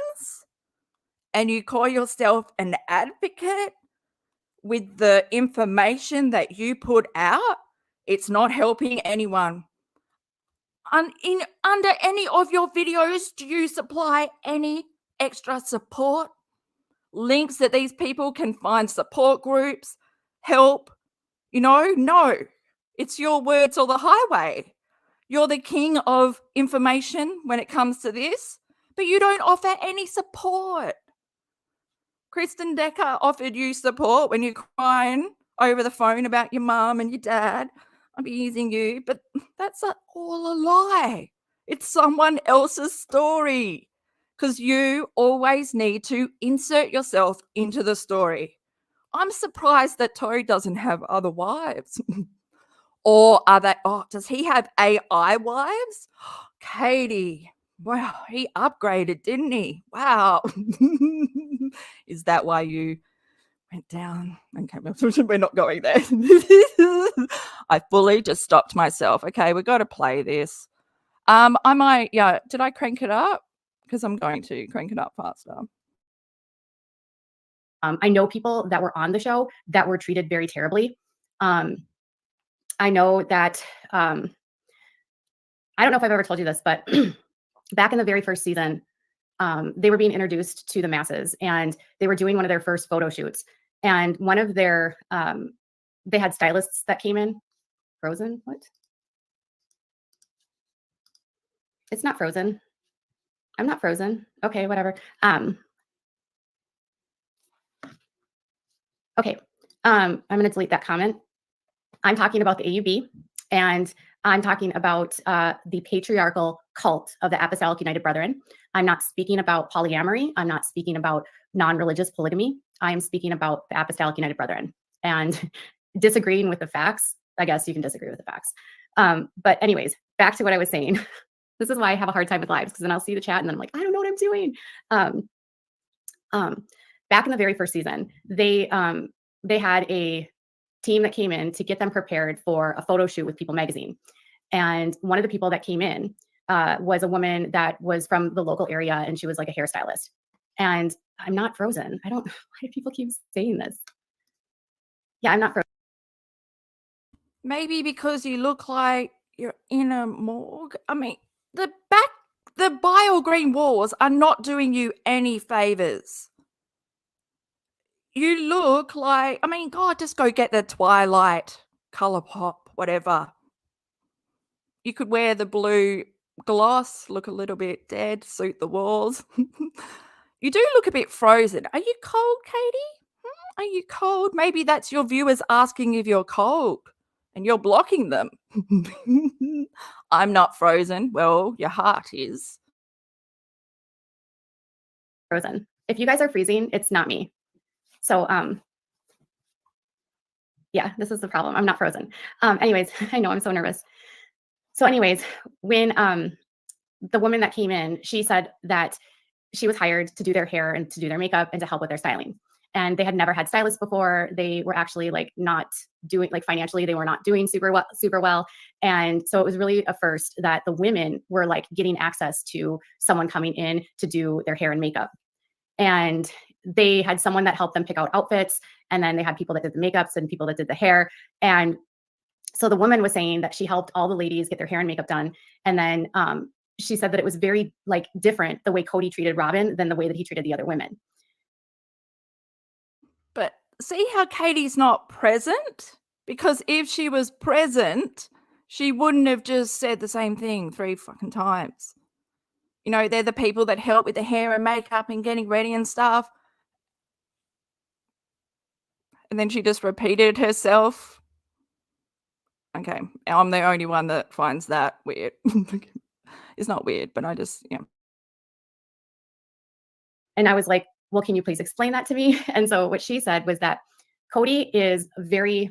and you call yourself an advocate with the information that you put out. It's not helping anyone. Under any of your videos, do you supply any extra support? Links that these people can find support groups, help, no. It's your words or the highway. You're the king of information when it comes to this, but you don't offer any support. Kristen Decker offered you support when you're crying over the phone about your mom and your dad abusing you, but that's all a lie. It's someone else's story, because you always need to insert yourself into the story. I'm surprised that Tori doesn't have other wives. Or does he have AI wives? Katie, wow, he upgraded, didn't he? Wow. Is that why you went down and came up? We're not going there. I fully just stopped myself. Okay, we got to play this. Did I crank it up? Because I'm going to crank it up faster. I know people that were on the show that were treated very terribly. I know that, I don't know if I've ever told you this, but back in the very first season, they were being introduced to the masses, and they were doing one of their first photo shoots. And one of their, they had stylists that came in. Frozen? What? It's not frozen. I'm not frozen. Okay, whatever. Okay, I'm going to delete that comment. I'm talking about the AUB, and I'm talking about the patriarchal cult of the Apostolic United Brethren. I'm not speaking about polyamory. I'm not speaking about non-religious polygamy. I'm speaking about the Apostolic United Brethren. And disagreeing with the facts, I guess you can disagree with the facts. But anyways, back to what I was saying. This is why I have a hard time with lives, because then I'll see the chat and then I'm like, I don't know what I'm doing. Back in the very first season, they had a team that came in to get them prepared for a photo shoot with People magazine. And one of the people that came in was a woman that was from the local area, and she was like a hairstylist. And I'm not frozen. Why do people keep saying this? Yeah, I'm not frozen. Maybe because you look like you're in a morgue. I mean, the bile green walls are not doing you any favors. You look like, I mean, God, just go get the Twilight, ColourPop, whatever. You could wear the blue gloss, look a little bit dead, suit the walls. You do look a bit frozen. Are you cold, Katie? Are you cold? Maybe that's your viewers asking if you're cold and you're blocking them. I'm not frozen. Well, your heart is. Frozen. If you guys are freezing, it's not me. So, yeah, this is the problem. I'm not frozen. Anyways, I know I'm so nervous. So anyways, when the woman that came in, she said that she was hired to do their hair and to do their makeup and to help with their styling. And they had never had stylists before. They were actually like not doing, like financially, they were not doing super well. And so it was really a first that the women were like getting access to someone coming in to do their hair and makeup. And they had someone that helped them pick out outfits. And then they had people that did the makeups and people that did the hair. And so the woman was saying that she helped all the ladies get their hair and makeup done. And then she said that it was very like different the way Kody treated ROBYN than the way that he treated the other women. But see how Katie's not present? Because if she was present, she wouldn't have just said the same thing 3 fucking times. You know, they're the people that help with the hair and makeup and getting ready and stuff. And then she just repeated herself. Okay, I'm the only one that finds that weird. It's not weird, but I just, yeah. And I was like, well, can you please explain that to me? And so what she said was that Kody is very,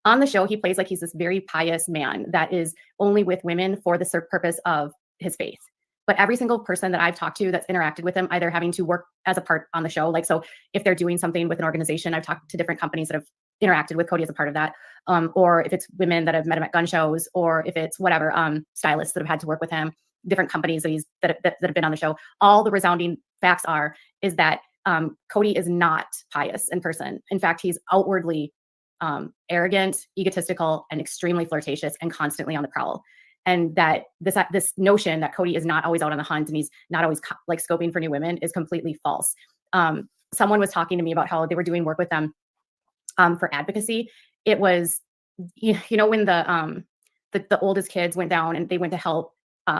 on the show, he plays like he's this very pious man that is only with women for the purpose of his faith. But every single person that I've talked to that's interacted with him, either having to work as a part on the show, like, so if they're doing something with an organization, I've talked to different companies that have interacted with Kody as a part of that, or if it's women that have met him at gun shows, or if it's whatever, stylists that have had to work with him, different companies that have been on the show. All the resounding facts is that Kody is not pious in person. In fact, he's outwardly arrogant, egotistical, and extremely flirtatious and constantly on the prowl. And that this notion that Kody is not always out on the hunt and he's not always like scoping for new women is completely false. Someone was talking to me about how they were doing work with them for advocacy. It was, you know, when the oldest kids went down and they went to help.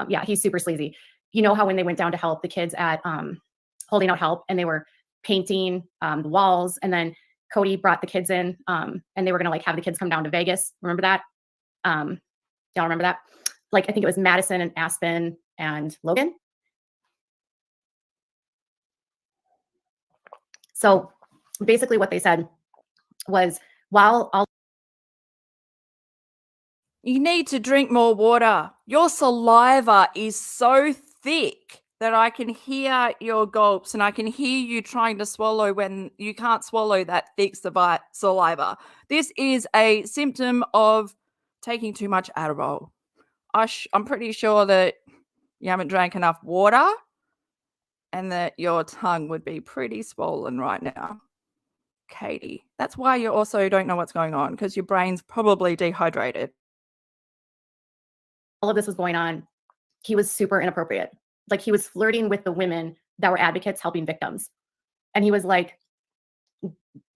Yeah, he's super sleazy. You know how when they went down to help the kids at Holding Out Help, and they were painting the walls, and then Kody brought the kids in, and they were gonna like have the kids come down to Vegas. Remember that? Y'all remember that? Like, I think it was Madison and Aspen and Logan. So basically what they said was, you need to drink more water. Your saliva is so thick that I can hear your gulps, and I can hear you trying to swallow when you can't swallow that thick saliva. This is a symptom of taking too much Adderall. I'm pretty sure that you haven't drank enough water and that your tongue would be pretty swollen right now, Katie. That's why you also don't know what's going on, because your brain's probably dehydrated. all of this was going on, he was super inappropriate. Like, he was flirting with the women that were advocates helping victims. And he was like,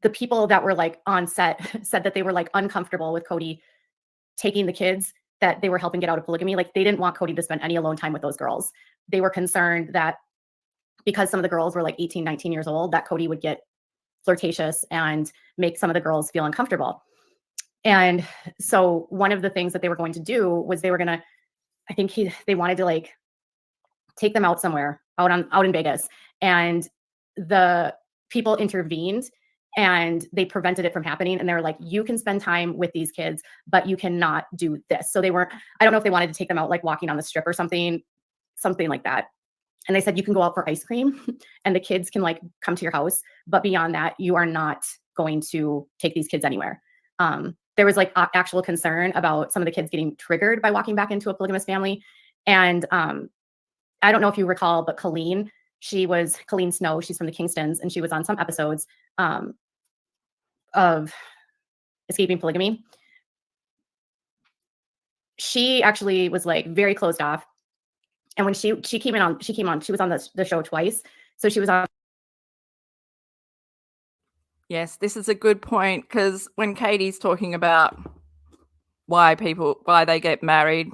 the people that were like on set said that they were like uncomfortable with Kody taking the kids that they were helping get out of polygamy. Like, they didn't want Kody to spend any alone time with those girls. They were concerned that because some of the girls were like 18, 19 years old, that Kody would get flirtatious and make some of the girls feel uncomfortable. And so one of the things that they were going to do was they were going to, I think they wanted to like take them out somewhere out in Vegas, and the people intervened and they prevented it from happening. And they were like, you can spend time with these kids, but you cannot do this. So they weren't, I don't know if they wanted to take them out like walking on the strip or something like that. And they said, you can go out for ice cream and the kids can like come to your house. But beyond that, you are not going to take these kids anywhere. There was like actual concern about some of the kids getting triggered by walking back into a polygamous family. And I don't know if you recall, but Colleen Snow, she's from the Kingstons, and she was on some episodes of Escaping Polygamy. She actually was like very closed off. And when she came on, she was on the show twice. So she was on. Yes, this is a good point, because when Katie's talking about why they get married,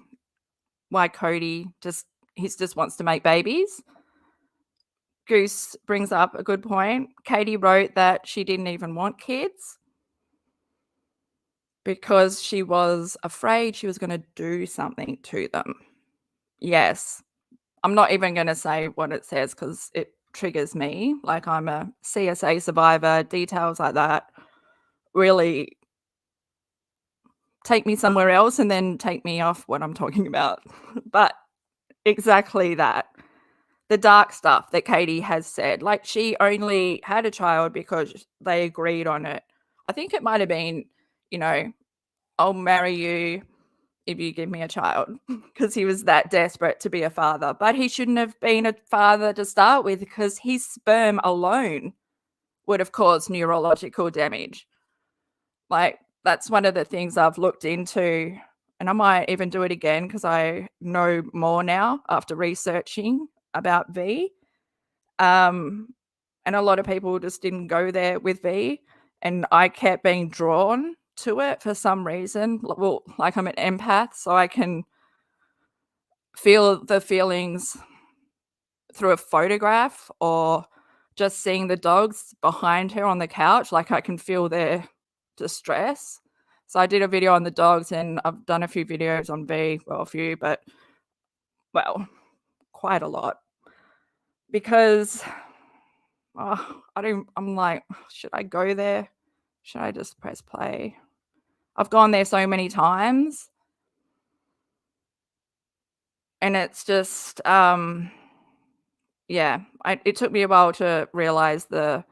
why Cody just wants to make babies, Goose brings up a good point. Katie wrote that she didn't even want kids because she was afraid she was going to do something to them. Yes. I'm not even going to say what it says because it triggers me. Like, I'm a CSA survivor. Details like that really take me somewhere else and then take me off what I'm talking about. But exactly that. The dark stuff that Katie has said, like, she only had a child because they agreed on it. I think it might have been, I'll marry you if you give me a child, because he was that desperate to be a father. But he shouldn't have been a father to start with, because his sperm alone would have caused neurological damage. Like, that's one of the things I've looked into, and I might even do it again because I know more now after researching about V. And a lot of people just didn't go there with V, and I kept being drawn to it for some reason. Well, like, I'm an empath, so I can feel the feelings through a photograph or just seeing the dogs behind her on the couch. Like, I can feel their distress. So I did a video on the dogs, and I've done a few videos on V. Well, a few, but quite a lot, because I'm like, should I go there? Should I just press play? I've gone there so many times, and it's just, it took me a while to realize that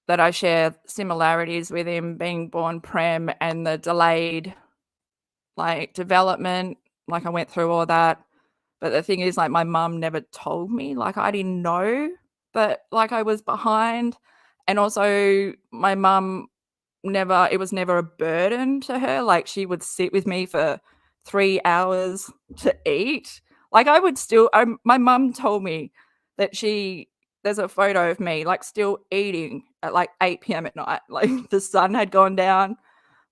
I share similarities with him being born PREM and the delayed, like, development. Like, I went through all that. But the thing is, like, my mum never told me. Like, I didn't know that, like, I was behind. And also my mum it was never a burden to her. Like, she would sit with me for 3 hours to eat. Like, I would still, my mum told me that there's a photo of me, like, still eating at like 8 p.m. at night. Like, the sun had gone down.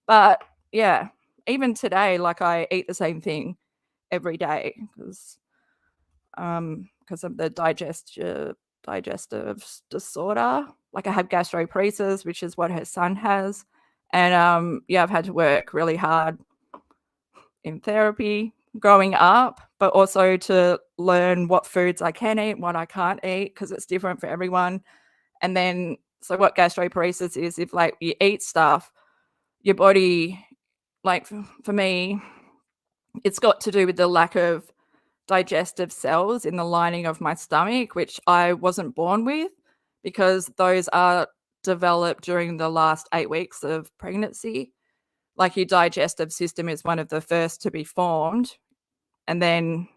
But yeah, even today, like, I eat the same thing every day because of the digestive disorder. Like, I have gastroparesis, which is what her son has. And I've had to work really hard in therapy growing up, but also to learn what foods I can eat, what I can't eat, because it's different for everyone. And then, so what gastroparesis is, if, like, you eat stuff, your body, like, for me, it's got to do with the lack of digestive cells in the lining of my stomach, which I wasn't born with, because those are developed during the last 8 weeks of pregnancy. Like, your digestive system is one of the first to be formed, and then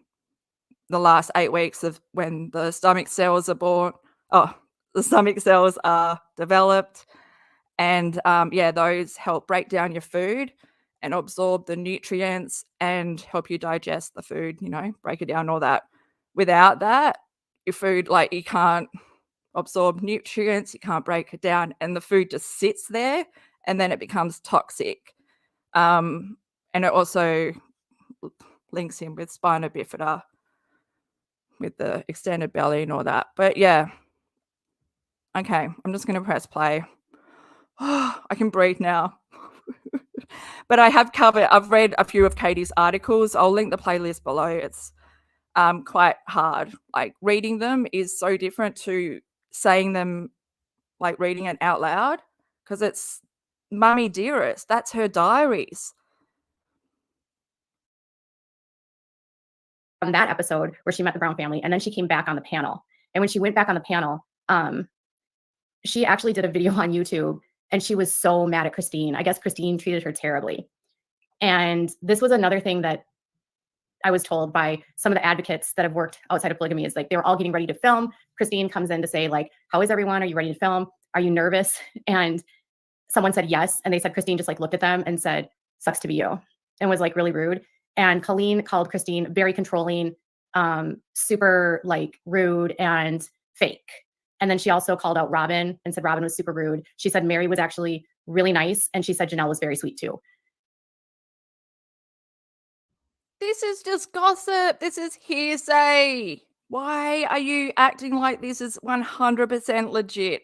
the last 8 weeks of when the stomach cells are the stomach cells are developed, and those help break down your food and absorb the nutrients and help you digest the food, break it down, all that. Without that, your food, like, you can't absorb nutrients, you can't break it down, and the food just sits there, and then it becomes toxic. And it also links in with spina bifida, with the extended belly and all that. But yeah, okay, I'm just going to press play. I can breathe now. But I've read a few of Katie's articles. I'll link the playlist below. It's quite hard. Like reading them is so different to saying them, like reading it out loud, because it's Mummy Dearest. That's her diaries. On that episode where she met the Brown family, and then she came back on the panel. And when she went back on the panel, she actually did a video on YouTube, and she was so mad at KRISTYN. I guess KRISTYN treated her terribly. And this was another thing that I was told by some of the advocates that have worked outside of polygamy, is like they were all getting ready to film. KRISTYN comes in to say, like, how is everyone? Are you ready to film? Are you nervous? And someone said yes. And they said KRISTYN just like looked at them and said, sucks to be you, and was like really rude. And Colleen called KRISTYN very controlling, super like rude and fake. And then she also called out ROBYN and said ROBYN was super rude. She said Mary was actually really nice. And she said Janelle was very sweet too. This is just gossip. This is hearsay. Why are you acting like this is 100% legit?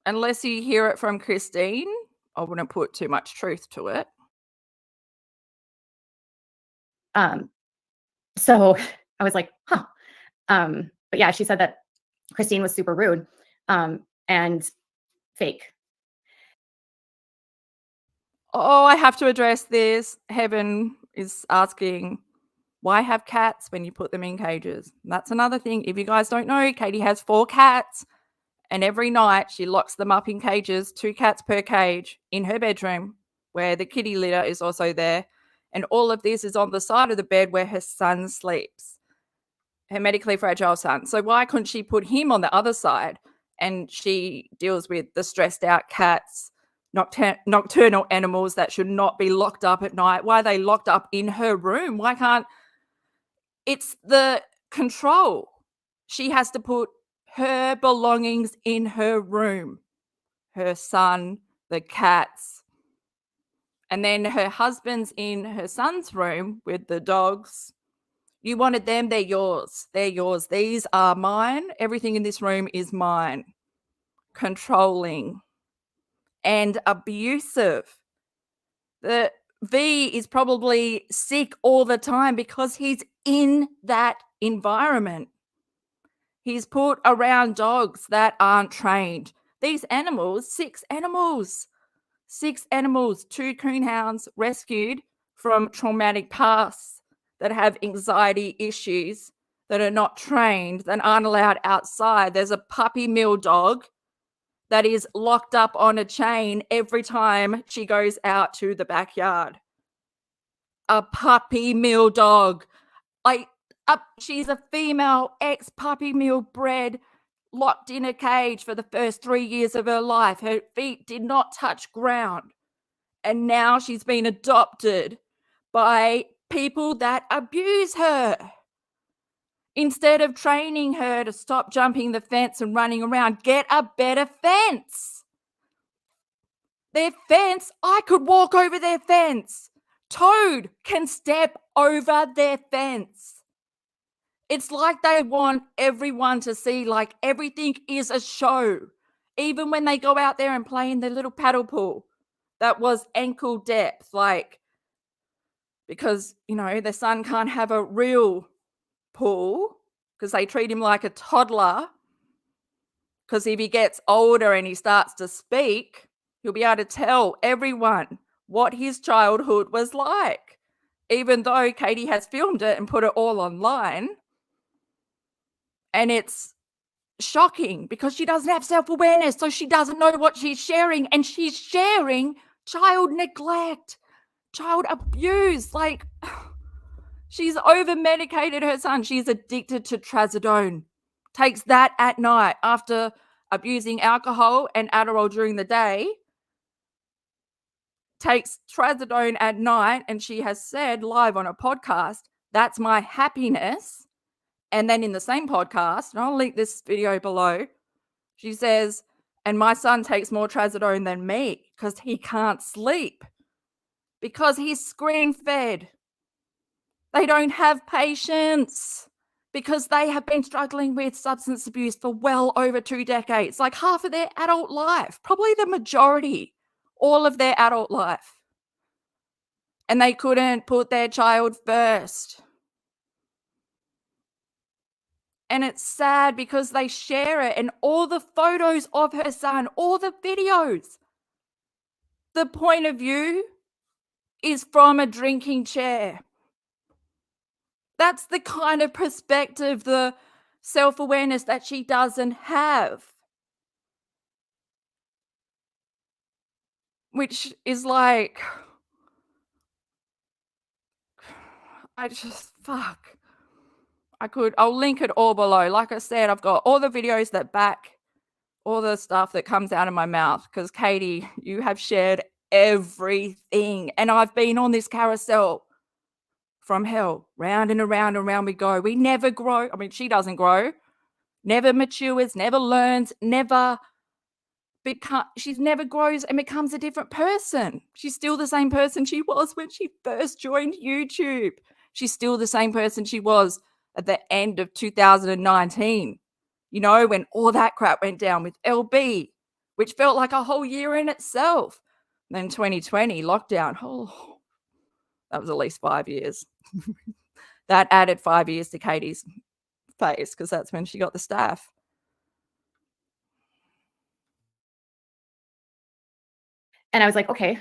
Unless you hear it from KRISTYN, I wouldn't put too much truth to it. So I was like, huh. But yeah, she said that KRISTYN was super rude and fake. Oh, I have to address this. Heaven is asking, why have cats when you put them in cages? That's another thing. If you guys don't know, Katie has 4 cats, and every night she locks them up in cages, 2 cats per cage, in her bedroom, where the kitty litter is also there. And all of this is on the side of the bed where her son sleeps, her medically fragile son. So why couldn't she put him on the other side? And she deals with the stressed out cats, nocturnal animals that should not be locked up at night. Why are they locked up in her room? Why can't... It's the control. She has to put her belongings in her room, her son, the cats, and then her husband's in her son's room with the dogs. You wanted them, they're yours. They're yours. These are mine. Everything in this room is mine. Controlling and abusive. The V is probably sick all the time because he's in that environment. He's put around dogs that aren't trained. These animals, 6 animals, 2 coonhounds rescued from traumatic pasts that have anxiety issues, that are not trained, that aren't allowed outside. There's a puppy mill dog that is locked up on a chain every time she goes out to the backyard. A puppy mill dog. She's a female ex-puppy mill bred, locked in a cage for the first 3 years of her life. Her feet did not touch ground. And now she's been adopted by people that abuse her. Instead of training her to stop jumping the fence and running around, get a better fence. Their fence, I could walk over their fence. Toad can step over their fence. It's like they want everyone to see like everything is a show. Even when they go out there and play in their little paddle pool that was ankle depth, like, because, you know, their son can't have a real pool because they treat him like a toddler. Because if he gets older and he starts to speak, he'll be able to tell everyone what his childhood was like. Even though Katie has filmed it and put it all online. And it's shocking because she doesn't have self-awareness, so she doesn't know what she's sharing. And she's sharing child neglect, child abuse. Like, she's over-medicated her son. She's addicted to trazodone. Takes that at night after abusing alcohol and Adderall during the day. Takes trazodone at night, and she has said live on a podcast, that's my happiness. And then in the same podcast, and I'll link this video below, she says, and my son takes more trazodone than me because he can't sleep because he's screen-fed. They don't have patience because they have been struggling with substance abuse for well over 2 decades, like half of their adult life, probably the majority, all of their adult life. and they couldn't put their child first. And it's sad because they share it, and all the photos of her son, all the videos, the point of view is from a drinking chair. That's the kind of perspective, the self-awareness that she doesn't have. Which is like, fuck. I'll link it all below. Like I said, I've got all the videos that back all the stuff that comes out of my mouth, because Katie, you have shared everything. And I've been on this carousel from hell. Round and around we go. We never grow. I mean, she doesn't grow, never matures, never learns, she never grows and becomes a different person. She's still the same person she was when she first joined YouTube. She's still the same person she was at the end of 2019. You know, when all that crap went down with LB, which felt like a whole year in itself. Then 2020 lockdown. Oh, that was at least 5 years. That added 5 years to Katie's face, because that's when she got the staph. And I was like, okay.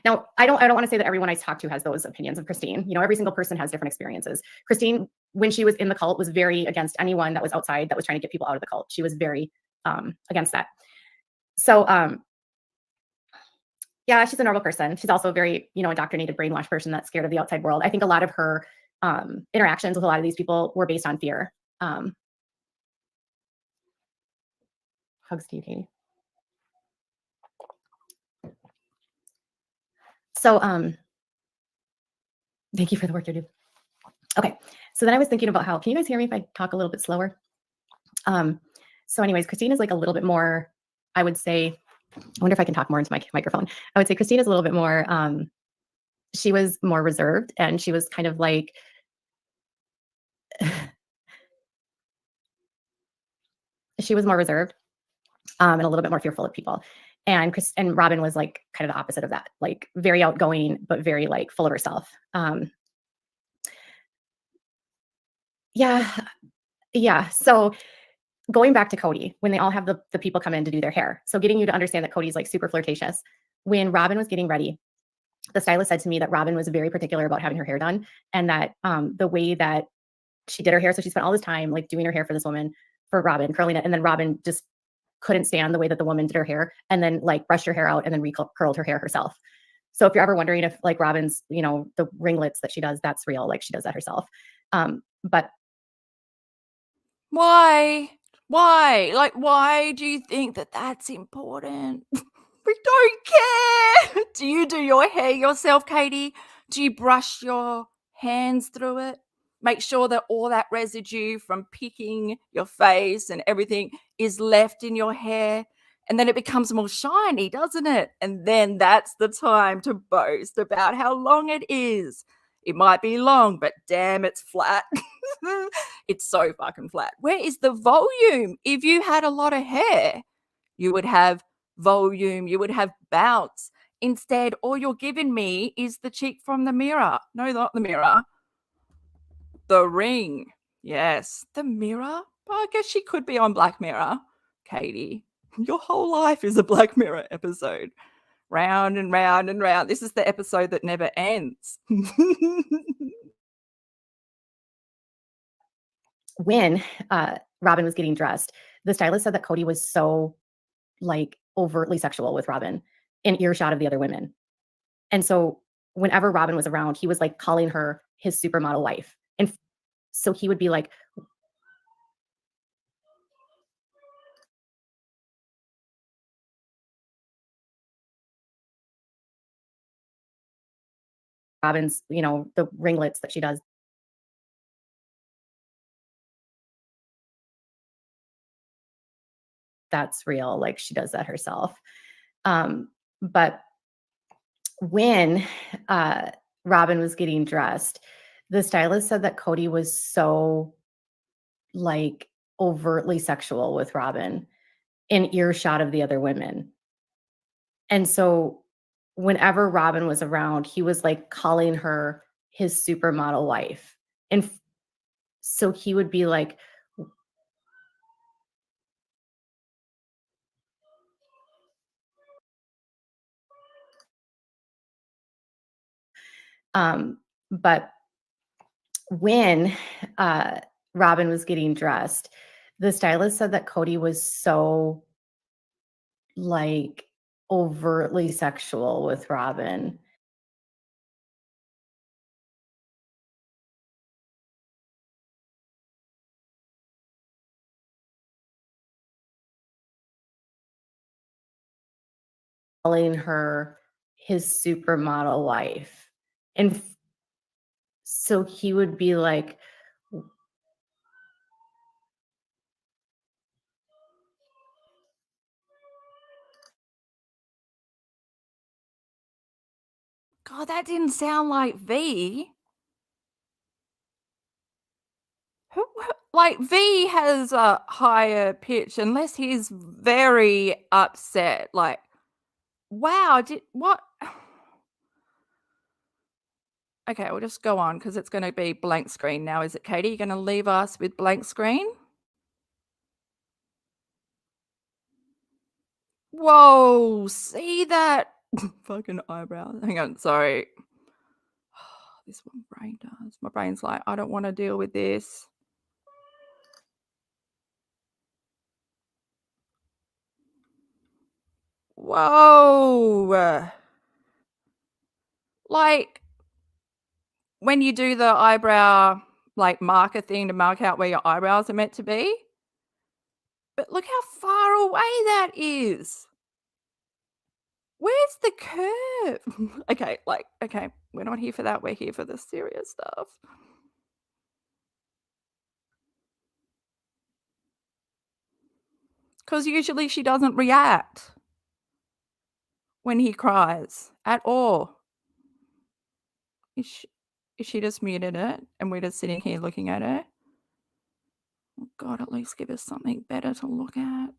Now, I don't want to say that everyone I talk to has those opinions of KRISTYN. You know, every single person has different experiences. KRISTYN, when she was in the cult, was very against anyone that was outside that was trying to get people out of the cult. She was very against that. So, yeah, she's a normal person. She's also a very, you know, indoctrinated, brainwashed person that's scared of the outside world. I think a lot of her interactions with a lot of these people were based on fear. Hugs to you, Katie. So, thank you for the work you do. Okay. So then I was thinking about how, can you guys hear me if I talk a little bit slower? So anyways, KRISTYN is like a little bit more, I would say, I wonder if I can talk more into my microphone. I would say KRISTYN is a little bit more, she was more reserved, and she was kind of like, she was more reserved and a little bit more fearful of people. And ROBYN was like kind of the opposite of that, like very outgoing, but very like full of herself. Yeah. So going back to Cody, when they all have the people come in to do their hair. So getting you to understand that Cody's like super flirtatious. When ROBYN was getting ready, the stylist said to me that ROBYN was very particular about having her hair done, and that the way that she did her hair, so she spent all this time like doing her hair for this woman, for ROBYN, curling it, and then ROBYN just couldn't stand the way that the woman did her hair, and then like brushed her hair out and then curled her hair herself. So if you're ever wondering if like ROBYN's, you know, the ringlets that she does, that's real. Like she does that herself. But why? Like, why do you think that that's important? We don't care. Do you do your hair yourself, Katie? Do you brush your hands through it? Make sure that all that residue from picking your face and everything is left in your hair, and then it becomes more shiny, doesn't it? And then that's the time to boast about how long it is. It might be long, but damn, it's flat. It's so fucking flat. Where is the volume? If you had a lot of hair, you would have volume, you would have bounce. Instead, all you're giving me is the chick from the mirror. No, not the mirror. The Ring. Yes, the mirror. Well, I guess she could be on Black Mirror. Katie, your whole life is a Black Mirror episode. Round and round and round. This is the episode that never ends. when ROBYN was getting dressed, the stylist said that Cody was so like overtly sexual with ROBYN, in earshot of the other women. And so whenever ROBYN was around, he was like calling her his supermodel wife. And so he would be like, ROBYN's, you know, the ringlets that she does, that's real. Like she does that herself. But when ROBYN was getting dressed, the stylist said that Cody was so like overtly sexual with ROBYN, in earshot of the other women. And so whenever Robyn was around, he was like calling her his supermodel wife. And so he would be like, but when Robyn was getting dressed, the stylist said that Kody was so like overtly sexual with Robyn. Calling her his supermodel wife. And so he would be like, God, that didn't sound like V. Like V has a higher pitch unless he's very upset. Like, wow, what? Okay, we'll just go on because it's going to be blank screen now. Is it, Katie? You're going to leave us with blank screen? Whoa, see that fucking eyebrow? Hang on, sorry. This is what my brain does. My brain's like, I don't want to deal with this. Whoa. Like, when you do the eyebrow, like, marker thing to mark out where your eyebrows are meant to be. But look how far away that is. Where's the curve? Okay, like, okay, we're not here for that. We're here for the serious stuff. Because usually she doesn't react when he cries at all. Is she just muted it and we're just sitting here looking at it? Oh God, at least give us something better to look at.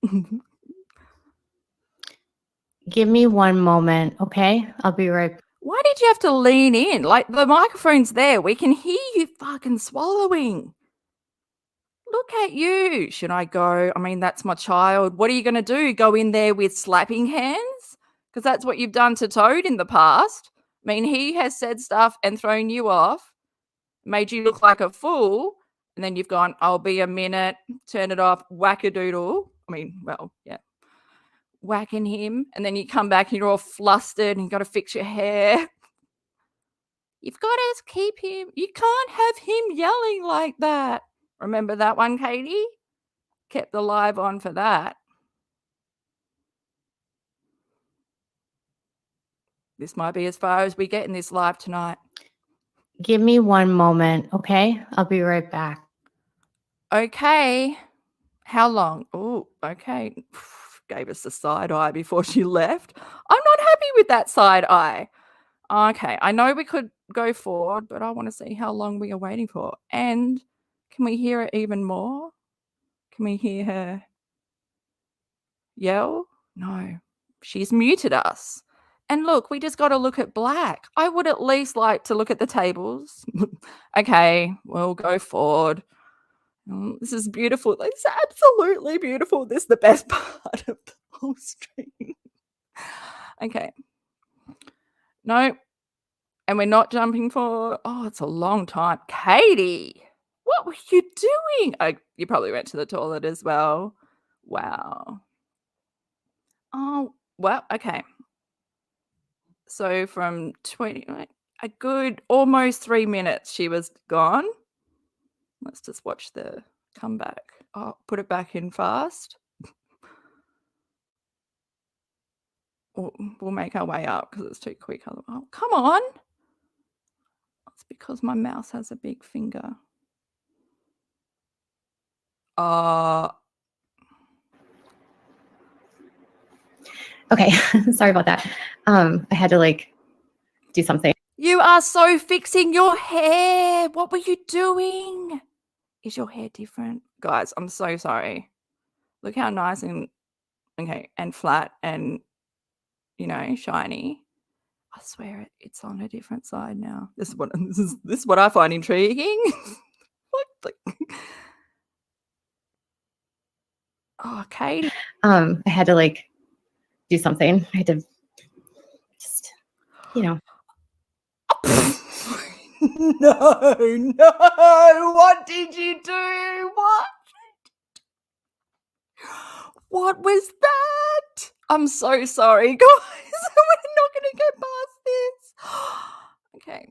give me one moment, okay? I'll be right back. Why did you have to lean in? Like, the microphone's there. We can hear you fucking swallowing. Look at you. Should I go? I mean, that's my child. What are you going to do? Go in there with slapping hands? Because that's what you've done to Toad in the past. I mean, he has said stuff and thrown you off, made you look like a fool, and then you've gone, I'll be a minute, turn it off, whack-a-doodle. I mean, well, yeah. Whacking him, and then you come back and you're all flustered and you've got to fix your hair. You've got to keep him. You can't have him yelling like that. Remember that one, Katie? Kept the live on for that. This might be as far as we get in this live tonight. Give me one moment, okay? I'll be right back. Okay. How long? Oh, okay. Gave us a side eye before she left. I'm not happy with that side eye. Okay, I know we could go forward, but I want to see how long we are waiting for. And can we hear it even more? Can we hear her yell? No, she's muted us. And look, we just got to look at black. I would at least like to look at the tables. Okay, we'll go forward. Oh, this is beautiful. It's absolutely beautiful. This is the best part of the whole stream. Okay. No. And we're not jumping forward. Oh, it's a long time. Katie, what were you doing? Oh, you probably went to the toilet as well. Wow. Oh, well, okay. So from 20, a good almost 3 minutes, she was gone. Let's just watch the comeback. Oh, put it back in fast. We'll make our way up because it's too quick. Oh, come on. It's because my mouse has a big finger. Okay, sorry about that. I had to like do something. You are so fixing your hair. What were you doing? Is your hair different? Guys, I'm so sorry. Look how nice and, okay, and flat and, you know, shiny. I swear it's on a different side now. This is what I find intriguing. Oh, Katie. I had to like do something. I had to just, you know. No. What did you do? What was that? I'm so sorry, guys. We're not going to get past this. Okay.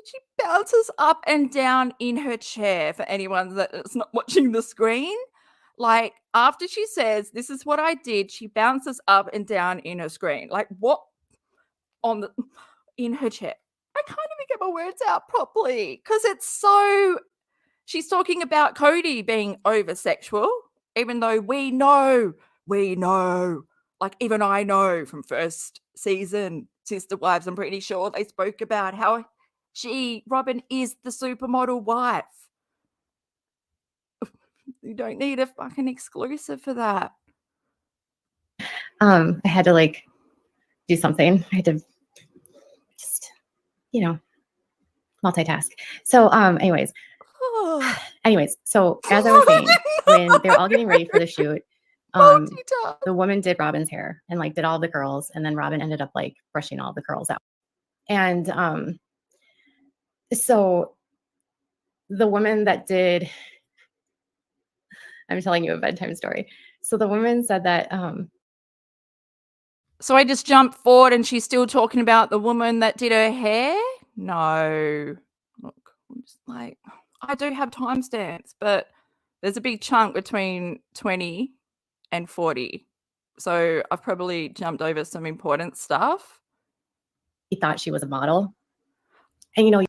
She bounces up and down in her chair for anyone that's not watching the screen. Like, after she says, this is what I did, she bounces up and down in her screen. Like, what? In her chair. I can't even get my words out properly because it's so. She's talking about Cody being over sexual, even though we know, like even I know from first season Sister Wives, I'm pretty sure they spoke about how ROBYN is the supermodel wife. You don't need a fucking exclusive for that. I had to like do something. I had to just, you know, multitask. So anyways, so as I was saying, when they were all getting ready for the shoot, the woman did ROBYN's hair and like did all the curls, and then ROBYN ended up like brushing all the curls out. And so the woman that did, I'm telling you a bedtime story. So the woman said that so I just jumped forward and she's still talking about the woman that did her hair? No. Look, I'm just like, I do have timestamps, but there's a big chunk between 20 and 40. So I've probably jumped over some important stuff. he thought she was a model. And, you know,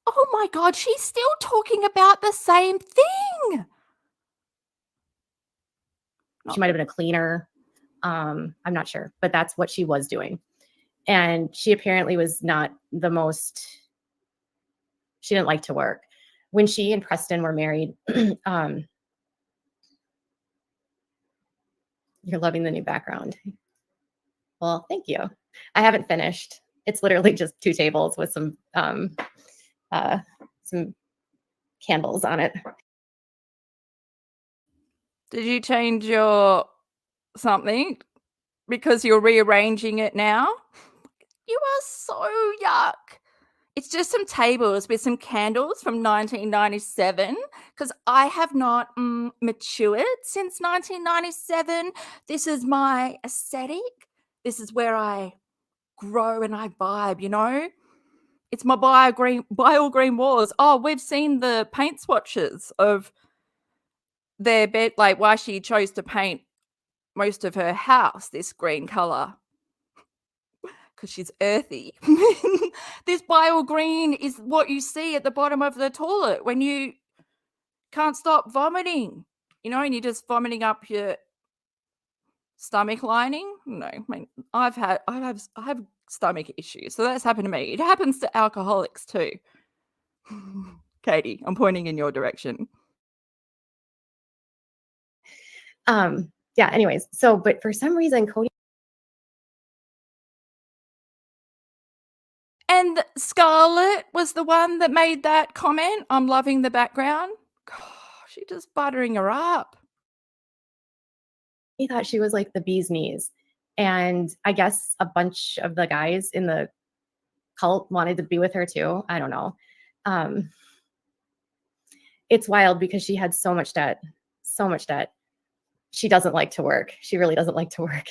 oh my God, she's still talking about the same thing. She might have been a cleaner. I'm not sure, but that's what she was doing. And she apparently was not the most, she didn't like to work. When she and Preston were married, you're loving the new background. Well, thank you. I haven't finished. It's literally just 2 tables with some candles on it. Did you change your something because you're rearranging it now? You are so yuck. It's just some tables with some candles from 1997 because I have not matured since 1997. This is my aesthetic. This is where I grow and I vibe, you know? It's my bio green walls. Oh, we've seen the paint swatches of their bed, like why she chose to paint most of her house this green color. Because she's earthy. This bile green is what you see at the bottom of the toilet when you can't stop vomiting, you know, and you're just vomiting up your stomach lining. No, I mean, I have stomach issues, so that's happened to me. It happens to alcoholics too. Katie, I'm pointing in your direction. Yeah, anyways, so but for some reason Cody and Scarlett was the one that made that comment. I'm loving the background. Gosh, she's just buttering her up. He thought she was like the bee's knees. And I guess a bunch of the guys in the cult wanted to be with her too. I don't know. It's wild because she had so much debt. She doesn't like to work. She really doesn't like to work.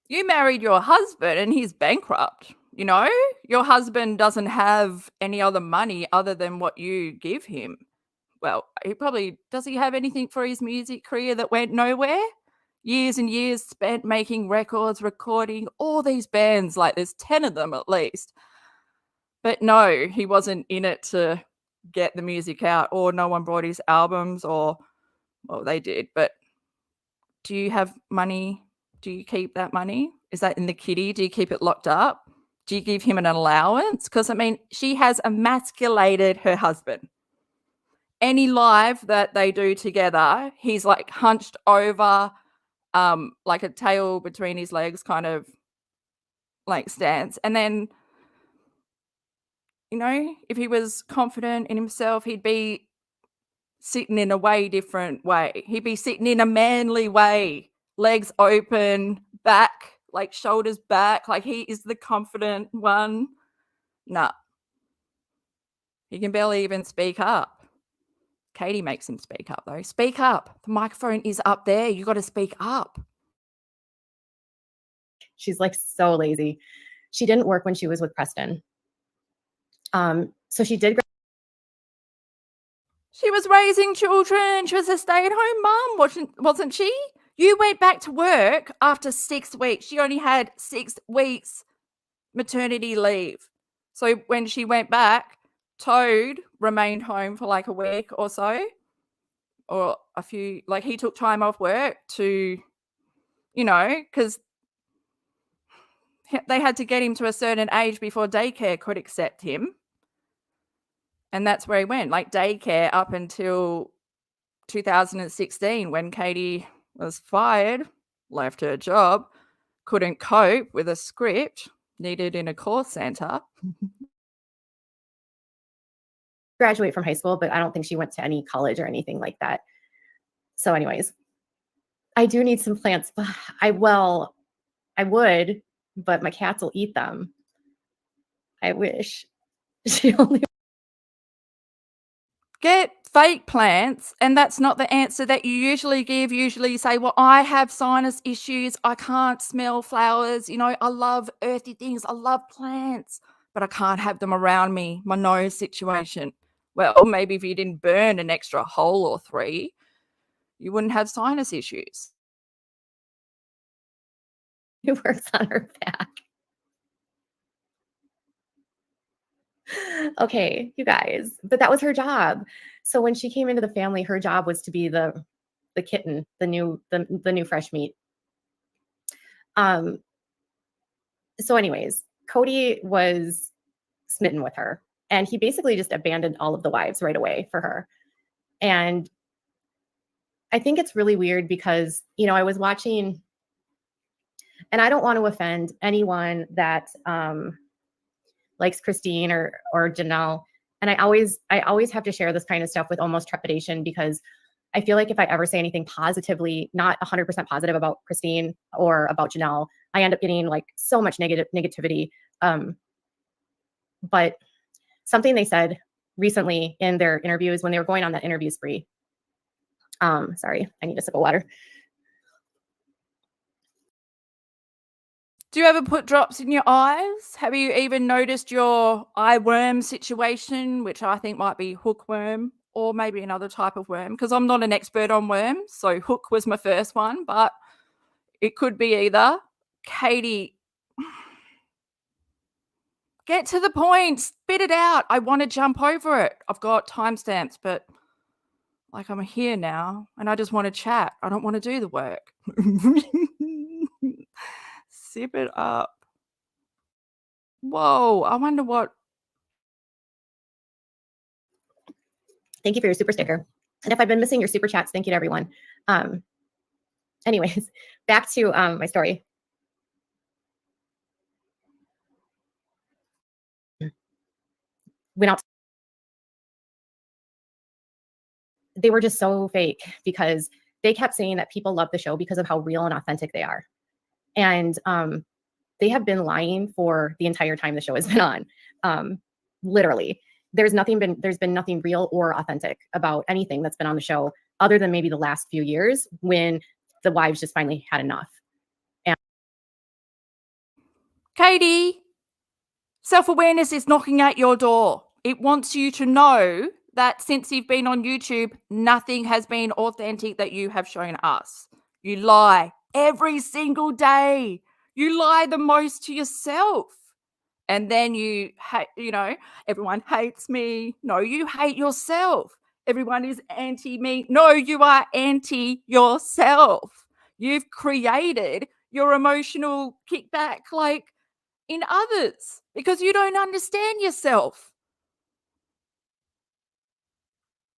You married your husband and he's bankrupt, you know? Your husband doesn't have any other money other than what you give him. Well, does he have anything for his music career that went nowhere? Years and years spent making records, recording all these bands, like there's 10 of them at least. But no, he wasn't in it to get the music out, or no one brought his albums, or, well, they did. But do you have money? Do you keep that money? Is that in the kitty? Do you keep it locked up? Do you give him an allowance? Because, I mean, she has emasculated her husband. Any live that they do together, he's like hunched over, like a tail between his legs, kind of like stance. And then, you know, if he was confident in himself, he'd be sitting in a way different way. He'd be sitting in a manly way, legs open, back, like shoulders back, like he is the confident one. Nah. He can barely even speak up. Katie makes him speak up though. Speak up. The microphone is up there. You got to speak up. She's like so lazy. She didn't work when she was with Preston. So she did. She was raising children. She was a stay-at-home mum, wasn't she? You went back to work after 6 weeks. She only had 6 weeks maternity leave. So when she went back, Toad remained home for like a week or so, or a few, like he took time off work to, you know, because they had to get him to a certain age before daycare could accept him. And that's where he went, like daycare up until 2016 when Katie was fired, left her job, couldn't cope with a script needed in a call center. Graduate from high school, but I don't think she went to any college or anything like that. So anyways, I do need some plants. I would, but my cats will eat them. I wish. She only Get fake plants, and that's not the answer that you usually give. Usually you say, well, I have sinus issues. I can't smell flowers. You know, I love earthy things. I love plants, but I can't have them around me. My nose situation. Well, maybe if you didn't burn an extra hole or 3, you wouldn't have sinus issues. It works on her back. Okay, you guys, but that was her job. So when she came into the family, her job was to be the kitten, the new fresh meat. So anyways, Cody was smitten with her, and he basically just abandoned all of the wives right away for her. And I think it's really weird because, you know, I was watching, and I don't want to offend anyone that likes KRISTYN or Janelle. And I always have to share this kind of stuff with almost trepidation, because I feel like if I ever say anything positively, not 100% positive about KRISTYN or about Janelle, I end up getting like so much negativity. But something they said recently in their interviews when they were going on that interview spree. Sorry, I need a sip of water. Do you ever put drops in your eyes? Have you even noticed your eye worm situation, which I think might be hookworm or maybe another type of worm? Because I'm not an expert on worms, so hook was my first one, but it could be either. Katie, get to the point, spit it out. I want to jump over it. I've got timestamps, but like I'm here now and I just want to chat. I don't want to do the work. Sip it up. Whoa, I wonder what. Thank you for your super sticker. And if I've been missing your super chats, thank you to everyone. Anyways, back to my story. Went out. They were just so fake because they kept saying that people love the show because of how real and authentic they are. And they have been lying for the entire time the show has been on. Literally, there's been nothing real or authentic about anything that's been on the show, other than maybe the last few years when the wives just finally had enough. And Katie, self-awareness is knocking at your door. It wants you to know that since you've been on YouTube, nothing has been authentic that you have shown us. You lie every single day. You lie the most to yourself. And then you hate, you know, everyone hates me. No, you hate yourself. Everyone is anti me. No, you are anti yourself. You've created your emotional kickback like in others because you don't understand yourself.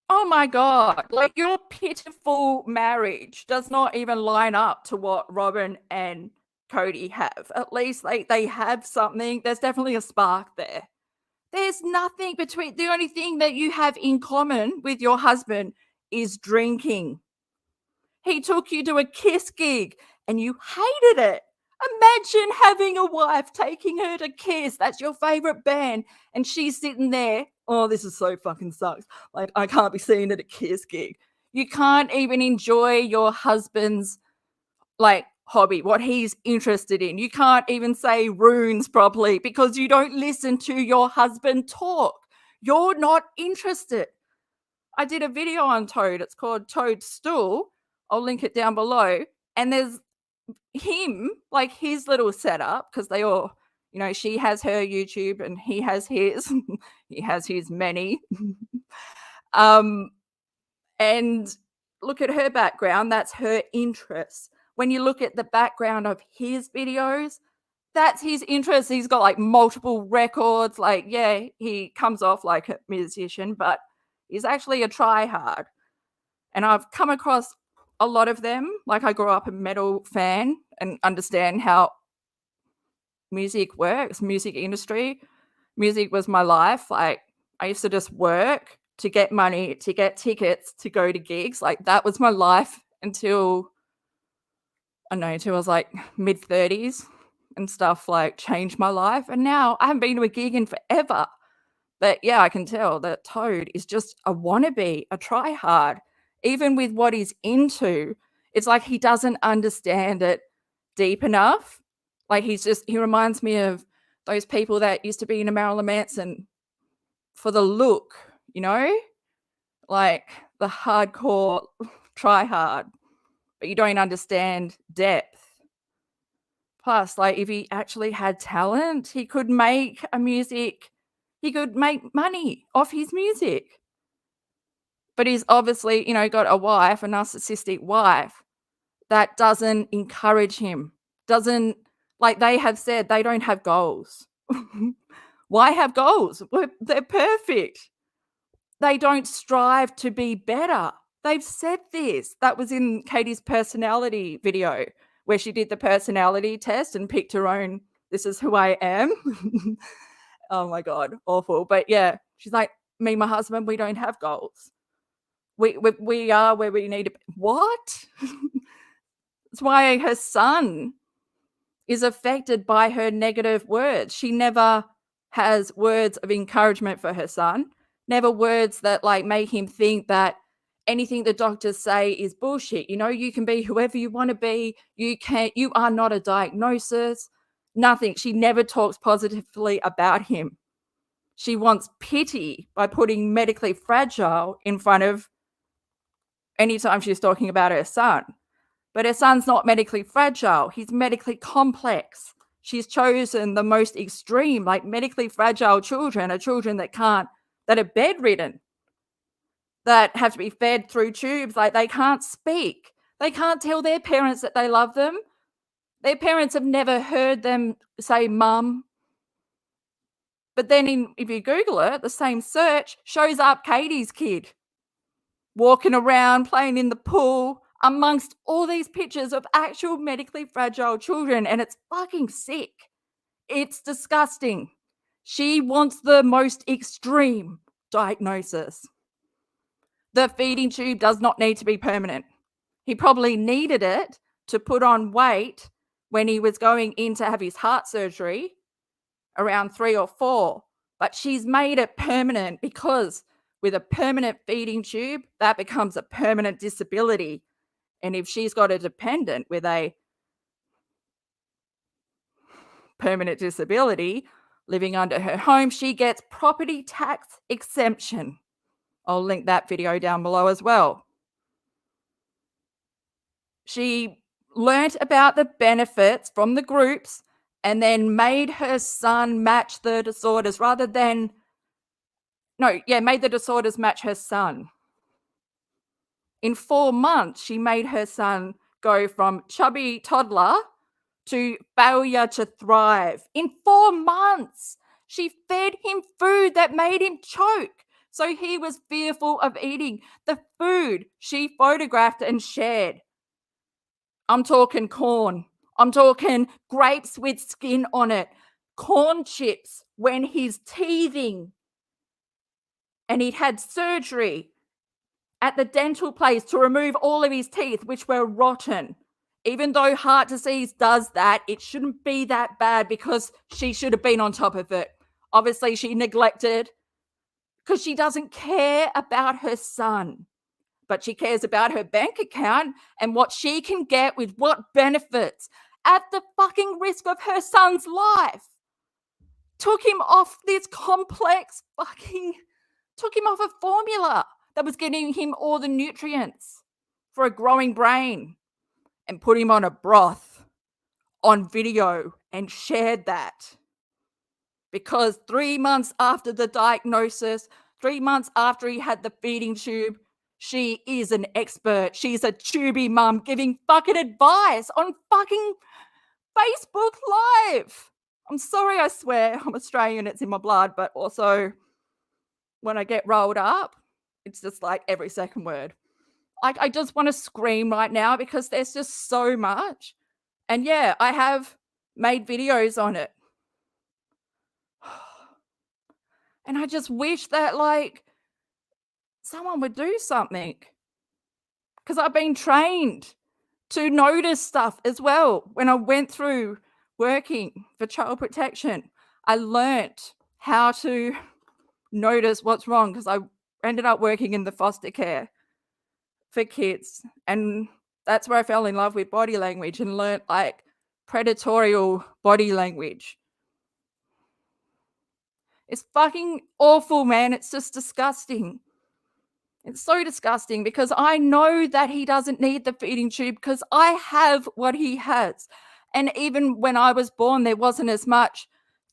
Oh my God, like your pitiful marriage does not even line up to what Robyn and Cody have? At least they have something. There's definitely a spark there. There's nothing between. The only thing that you have in common with your husband is drinking. He took you to a Kiss gig and you hated it. Imagine having a wife taking her to Kiss. That's your favorite band. And she's sitting there. Oh, this is so fucking sucks. Like, I can't be seen at a Kiss gig. You can't even enjoy your husband's like hobby, what he's interested in. You can't even say runes properly because you don't listen to your husband talk. You're not interested. I did a video on Toad. It's called Toadstool. I'll link it down below. And there's him, like his little setup, because they all, you know, she has her YouTube and he has his. He has his many. And look at her background. That's her interest. When you look at the background of his videos, that's his interest. He's got like multiple records. Like, yeah, he comes off like a musician, but he's actually a try-hard. And I've come across a lot of them. Like, I grew up a metal fan and understand how music works, music industry. Music was my life. Like, I used to just work to get money, to get tickets, to go to gigs. Like, that was my life until I was like mid-30s and stuff like changed my life. And now I haven't been to a gig in forever. But yeah, I can tell that Toad is just a wannabe, a try-hard. Even with what he's into, it's like he doesn't understand it deep enough. Like, he reminds me of those people that used to be in a Marilyn Manson for the look, you know? Like the hardcore try-hard, but you don't understand depth. Plus, like, if he actually had talent, he could make he could make money off his music. But he's obviously, you know, got a wife, a narcissistic wife, that doesn't encourage him. Like they have said, they don't have goals. Why have goals? They're perfect. They don't strive to be better. They've said this. That was in Katie's personality video where she did the personality test and picked her own, this is who I am. Oh my God, awful. But yeah, she's like, me and my husband, we don't have goals. We are where we need to be. What? That's why her son is affected by her negative words. She never has words of encouragement for her son, never words that like make him think that anything the doctors say is bullshit. You know, you can be whoever you want to be. You are not a diagnosis, nothing. She never talks positively about him. She wants pity by putting medically fragile in front of anytime she's talking about her son. But her son's not medically fragile. He's medically complex. She's chosen the most extreme, like medically fragile children are children that are bedridden, that have to be fed through tubes. Like, they can't speak. They can't tell their parents that they love them. Their parents have never heard them say mum. But then if you Google it, the same search shows up Katie's kid walking around, playing in the pool, amongst all these pictures of actual medically fragile children. And it's fucking sick. It's disgusting. She wants the most extreme diagnosis. The feeding tube does not need to be permanent. He probably needed it to put on weight when he was going in to have his heart surgery around 3 or 4. But she's made it permanent because with a permanent feeding tube, that becomes a permanent disability. And if she's got a dependent with a permanent disability living under her home, she gets property tax exemption. I'll link that video down below as well. She learnt about the benefits from the groups and then made her son match the disorders made the disorders match her son. In 4 months, she made her son go from chubby toddler to failure to thrive. In 4 months, she fed him food that made him choke. So he was fearful of eating the food she photographed and shared. I'm talking corn. I'm talking grapes with skin on it, corn chips when he's teething, and he'd had surgery at the dental place to remove all of his teeth, which were rotten. Even though heart disease does that, it shouldn't be that bad because she should have been on top of it. Obviously, she neglected because she doesn't care about her son, but she cares about her bank account and what she can get with what benefits at the fucking risk of her son's life. Took him off this complex took him off a formula that was getting him all the nutrients for a growing brain and put him on a broth on video and shared that. Because 3 months after the diagnosis, 3 months after he had the feeding tube, she is an expert. She's a tubey mum giving fucking advice on fucking Facebook Live. I'm sorry, I swear. I'm Australian, it's in my blood, but also when I get rolled up, it's just like every second word. I just want to scream right now because there's just so much. And yeah, I have made videos on it. And I just wish that like someone would do something. Because I've been trained to notice stuff as well. When I went through working for child protection, I learnt how to notice what's wrong because I ended up working in the foster care for kids. And that's where I fell in love with body language and learnt like predatorial body language. It's fucking awful, man. It's just disgusting. It's so disgusting because I know that he doesn't need the feeding tube because I have what he has. And even when I was born, there wasn't as much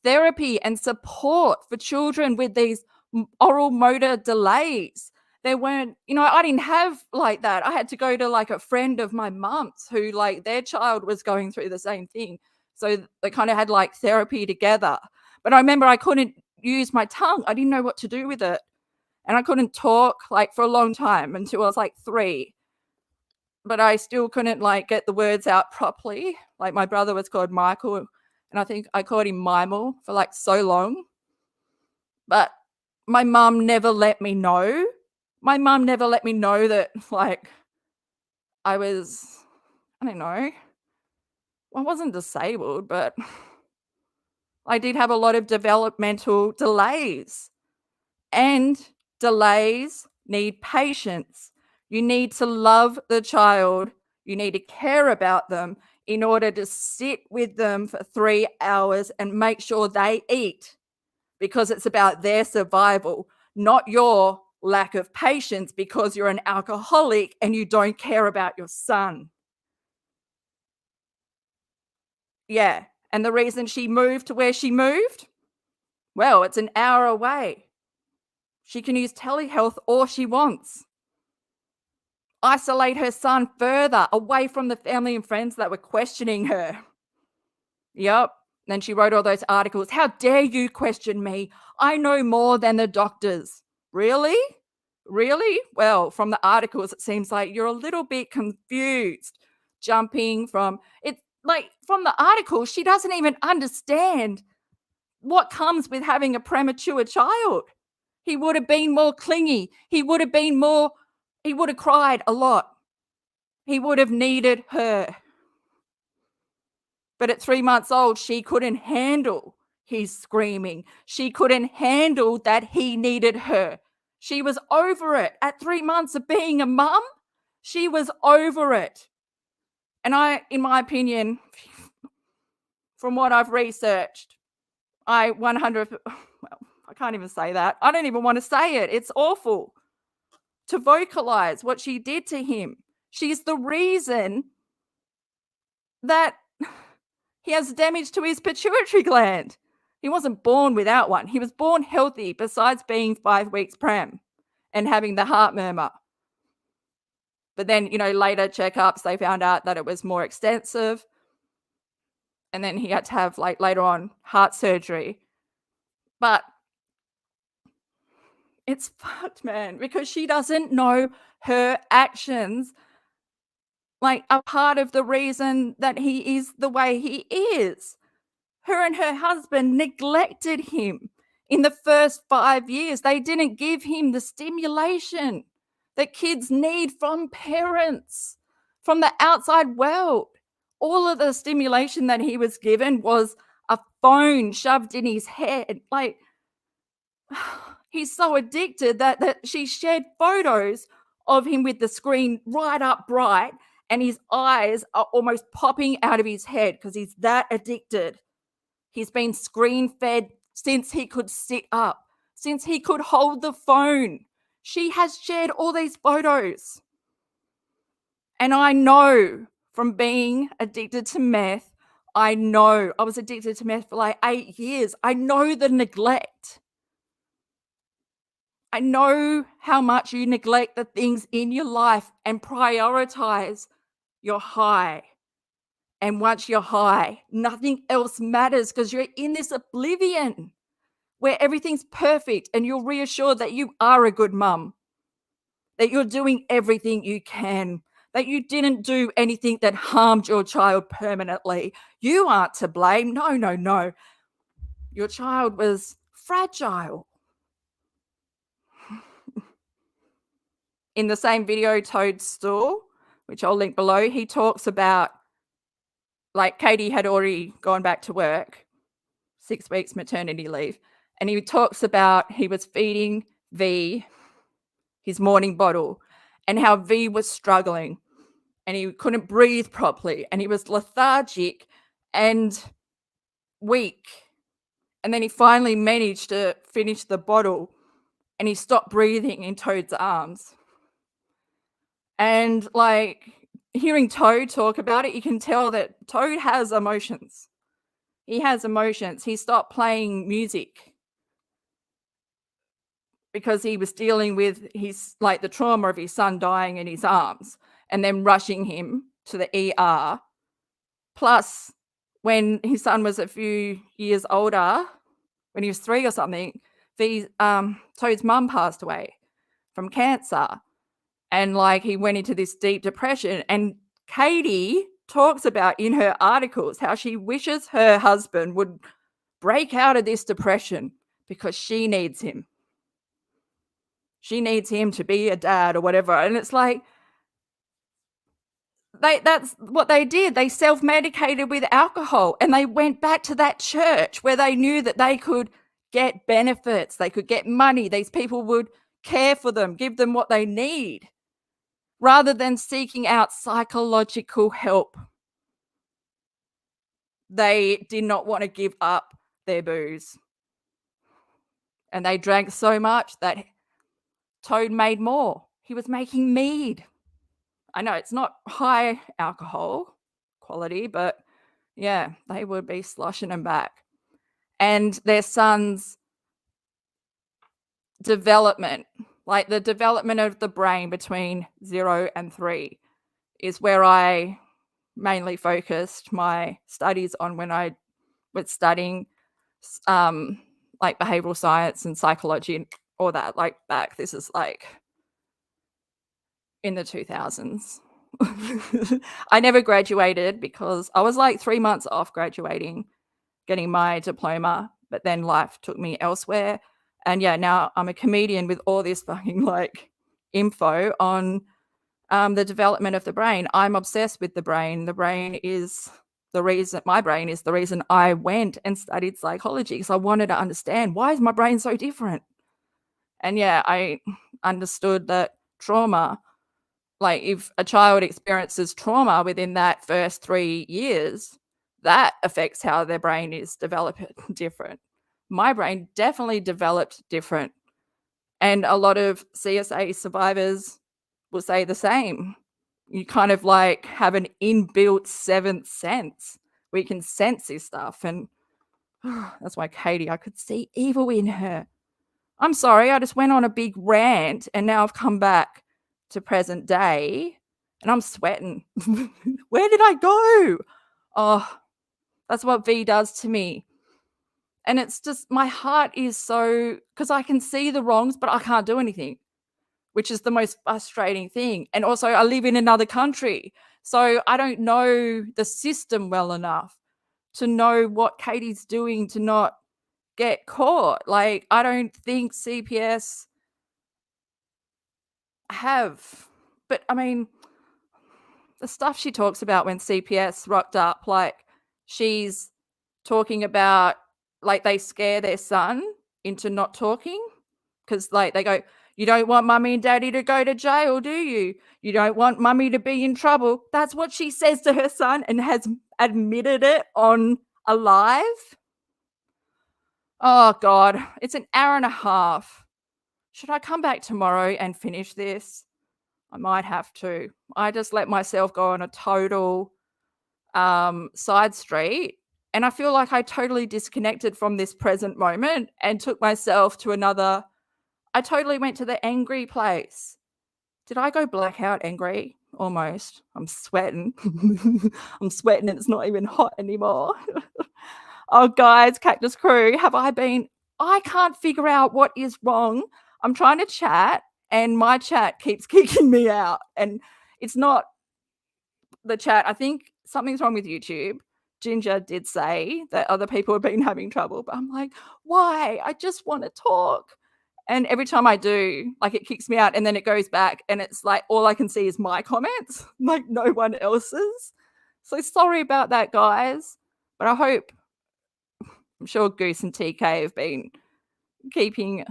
therapy and support for children with these oral motor delays. There weren't, I didn't have like that. I had to go to like a friend of my mum's who like their child was going through the same thing. So they kind of had like therapy together. But I remember I couldn't use my tongue. I didn't know what to do with it. And I couldn't talk like for a long time until I was like 3. But I still couldn't like get the words out properly. Like my brother was called Michael and I think I called him Mimal for like so long. But my mum never let me know. My mum never let me know that like I don't know. I wasn't disabled, but I did have a lot of developmental delays. And delays need patience. You need to love the child. You need to care about them in order to sit with them for 3 hours and make sure they eat because it's about their survival, not your lack of patience because you're an alcoholic and you don't care about your son. Yeah. And the reason she moved to where she moved? Well, it's an hour away. She can use telehealth all she wants. Isolate her son further away from the family and friends that were questioning her. Yep. Then she wrote all those articles. How dare you question me? I know more than the doctors. Really? Really? Well, from the articles, it seems like you're a little bit confused. Jumping from it, like from the article, she doesn't even understand what comes with having a premature child. He would have been more clingy. He would have cried a lot. He would have needed her. But at 3 months old, she couldn't handle his screaming. She couldn't handle that he needed her. She was over it. At 3 months of being a mum, she was over it. And in my opinion, from what I've researched, I can't even say that. I don't even want to say it. It's awful to vocalize what she did to him. She's the reason that he has damage to his pituitary gland. He wasn't born without one. He was born healthy besides being 5 weeks PREM and having the heart murmur. But then, later checkups, they found out that it was more extensive. And then he had to have later on heart surgery. But it's fucked, man, because she doesn't know her actions like a part of the reason that he is the way he is. Her and her husband neglected him in the first 5 years. They didn't give him the stimulation that kids need from parents, from the outside world. All of the stimulation that he was given was a phone shoved in his head. Like, he's so addicted that she shared photos of him with the screen right up bright, and his eyes are almost popping out of his head because he's that addicted. He's been screen fed since he could sit up, since he could hold the phone. She has shared all these photos. And I know from being addicted to meth, I know I was addicted to meth for like 8 years. I know the neglect. I know how much you neglect the things in your life and prioritize your high. And once you're high, nothing else matters because you're in this oblivion where everything's perfect and you're reassured that you are a good mum, that you're doing everything you can, that you didn't do anything that harmed your child permanently. You aren't to blame. No, no, no. Your child was fragile. In the same video, Toad's Store, which I'll link below, he talks about, like, Katie had already gone back to work, 6 weeks maternity leave, and he talks about he was feeding V his morning bottle and how V was struggling and he couldn't breathe properly and he was lethargic and weak. And then he finally managed to finish the bottle and he stopped breathing in Toad's arms. And like hearing Toad talk about it, you can tell that Toad has emotions. He has emotions. He stopped playing music because he was dealing with his, like, the trauma of his son dying in his arms and then rushing him to the ER. Plus, when his son was a few years older, when he was 3 or something, Toad's mum passed away from cancer. And like he went into this deep depression. And Katie talks about in her articles how she wishes her husband would break out of this depression because she needs him. She needs him to be a dad or whatever. And it's like, that's what they did. They self-medicated with alcohol and they went back to that church where they knew that they could get benefits. They could get money. These people would care for them, give them what they need, rather than seeking out psychological help. They did not want to give up their booze. And they drank so much that Toad made more. He was making mead. I know it's not high alcohol quality, but yeah, they would be sloshing them back. And their son's development, like the development of the brain between 0 and 3, is where I mainly focused my studies on when I was studying like behavioral science and psychology and all that. Like back, this is like in the 2000s. I never graduated because I was like 3 months off graduating, getting my diploma, but then life took me elsewhere. And yeah, now I'm a comedian with all this fucking like info on the development of the brain. I'm obsessed with the brain. The brain is the reason, my brain is the reason I went and studied psychology, because I wanted to understand, why is my brain so different? And yeah, I understood that trauma, like if a child experiences trauma within that first 3 years, that affects how their brain is developed different. My brain definitely developed different. And a lot of CSA survivors will say the same. You kind of like have an inbuilt seventh sense. We can sense this stuff. And that's why Katie, I could see evil in her. I'm sorry, I just went on a big rant and now I've come back to present day and I'm sweating. Where did I go? Oh, that's what V does to me. And it's just, my heart is so, because I can see the wrongs, but I can't do anything, which is the most frustrating thing. And also I live in another country. So I don't know the system well enough to know what Katie's doing to not get caught. Like, I don't think CPS have, but I mean, the stuff she talks about when CPS rocked up, like she's talking about, like, they scare their son into not talking because, like, they go, you don't want mummy and daddy to go to jail, do you? You don't want mummy to be in trouble. That's what she says to her son and has admitted it on a live. Oh, God, it's an hour and a half. Should I come back tomorrow and finish this? I might have to. I just let myself go on a total side street, and I feel like I totally disconnected from this present moment and took myself to another. I totally went to the angry place. Did I go blackout angry? Almost. I'm sweating. I'm sweating and it's not even hot anymore. Oh, guys, Cactus Crew, I can't figure out what is wrong. I'm trying to chat and my chat keeps kicking me out. And it's not the chat. I think something's wrong with YouTube. Ginger did say that other people have been having trouble, but I'm like, why? I just want to talk. And every time I do, like, it kicks me out and then it goes back and it's like all I can see is my comments, like no one else's. So sorry about that, guys. But I'm sure Goose and TK have been keeping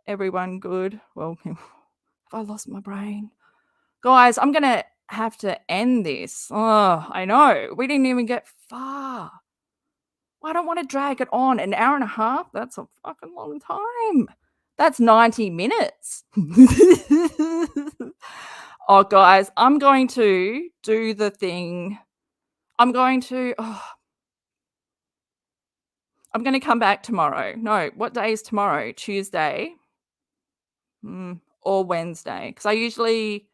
everyone good. Well, have I lost my brain? Guys, I'm going to have to end this. Oh, I know. We didn't even get far. I don't want to drag it on. An hour and a half? That's a fucking long time. That's 90 minutes. Oh, guys, I'm going to do the thing. I'm going to come back tomorrow. No, what day is tomorrow? Tuesday or Wednesday? Because I usually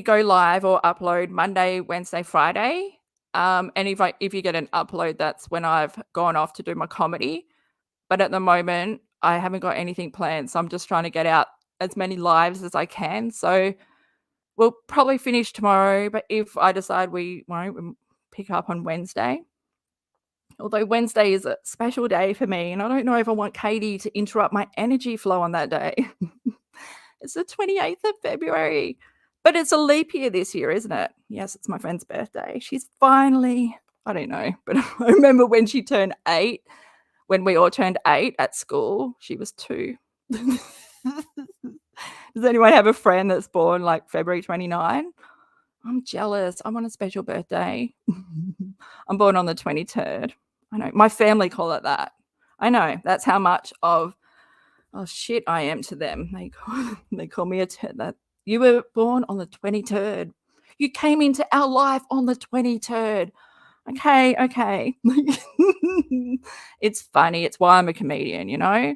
go live or upload Monday, Wednesday, Friday. And if you get an upload, that's when I've gone off to do my comedy. But at the moment, I haven't got anything planned. So I'm just trying to get out as many lives as I can. So we'll probably finish tomorrow. But if I decide we won't, we'll pick up on Wednesday. Although Wednesday is a special day for me. And I don't know if I want Katie to interrupt my energy flow on that day. It's the 28th of February. But it's a leap year this year, isn't it? Yes, it's my friend's birthday. She's finally, I don't know, but I remember when she turned 8, when we all turned 8 at school, she was 2. Does anyone have a friend that's born like February 29? I'm jealous. I want a special birthday. I'm born on the 23rd. I know. My family call it that. I know. That's how much of shit I am to them. They call me that. You were born on the 23rd. You came into our life on the 23rd. Okay. It's funny. It's why I'm a comedian, you know?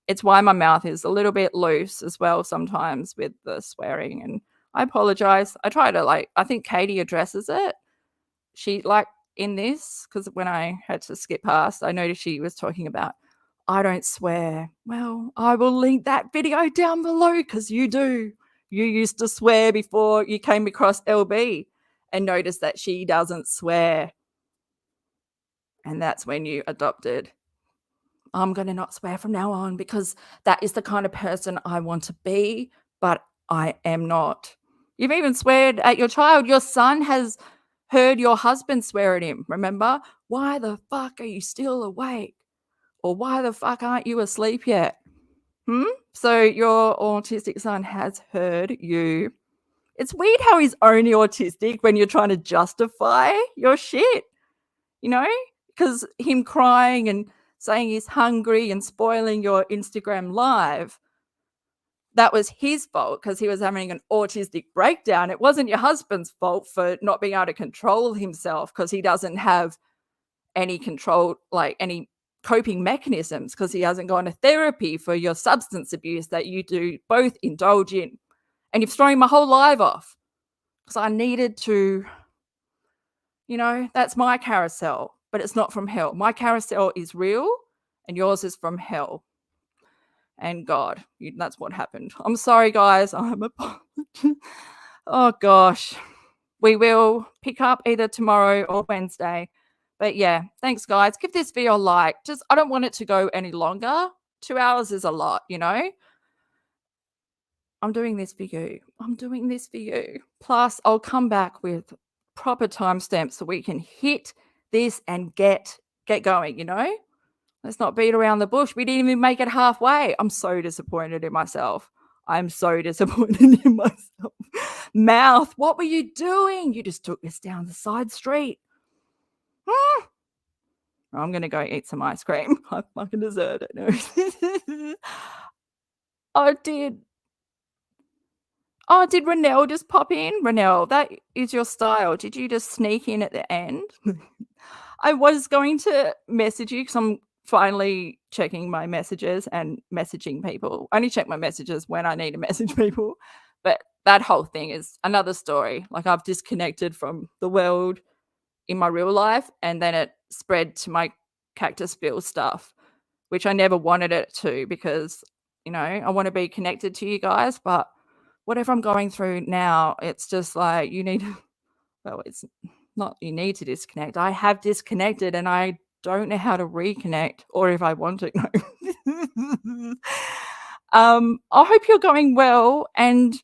It's why my mouth is a little bit loose as well sometimes with the swearing. And I apologize. I try to, I think Katie addresses it. She, in this, because when I had to skip past, I noticed she was talking about, I don't swear. Well, I will link that video down below because you do. You used to swear before you came across LB and noticed that she doesn't swear. And that's when you adopted. I'm going to not swear from now on because that is the kind of person I want to be, but I am not. You've even sweared at your child. Your son has heard your husband swear at him. Remember? Why the fuck are you still awake? Or why the fuck aren't you asleep yet? So your autistic son has heard you. It's weird how he's only autistic when you're trying to justify your shit, you know? Because him crying and saying he's hungry and spoiling your Instagram live, that was his fault because he was having an autistic breakdown. It wasn't your husband's fault for not being able to control himself because he doesn't have any control, any coping mechanisms because he hasn't gone to therapy for your substance abuse that you do both indulge in. And you've thrown my whole life off because I needed to, that's my carousel, but it's not from hell. My carousel is real and yours is from hell. And God, that's what happened. I'm sorry, guys. Oh gosh. We will pick up either tomorrow or Wednesday. But yeah, thanks guys. Give this video a like. Just I don't want it to go any longer. 2 hours is a lot, you know? I'm doing this for you. I'm doing this for you. Plus, I'll come back with proper timestamps so we can hit this and get going, you know? Let's not beat around the bush. We didn't even make it halfway. I'm so disappointed in myself. I'm so disappointed in myself. Mouth, what were you doing? You just took this down the side street. I'm going to go eat some ice cream. I fucking deserve it. Oh, did Renelle just pop in? Renelle, that is your style. Did you just sneak in at the end? I was going to message you because I'm finally checking my messages and messaging people. I only check my messages when I need to message people. But that whole thing is another story. Like I've disconnected from the world in my real life and then it spread to my Cactus Bill stuff, which I never wanted it to because, you know, I want to be connected to you guys. But whatever I'm going through now, it's just like you need to, well, it's not you need to disconnect. I have disconnected and I don't know how to reconnect or if I want to. No. I hope you're going well. And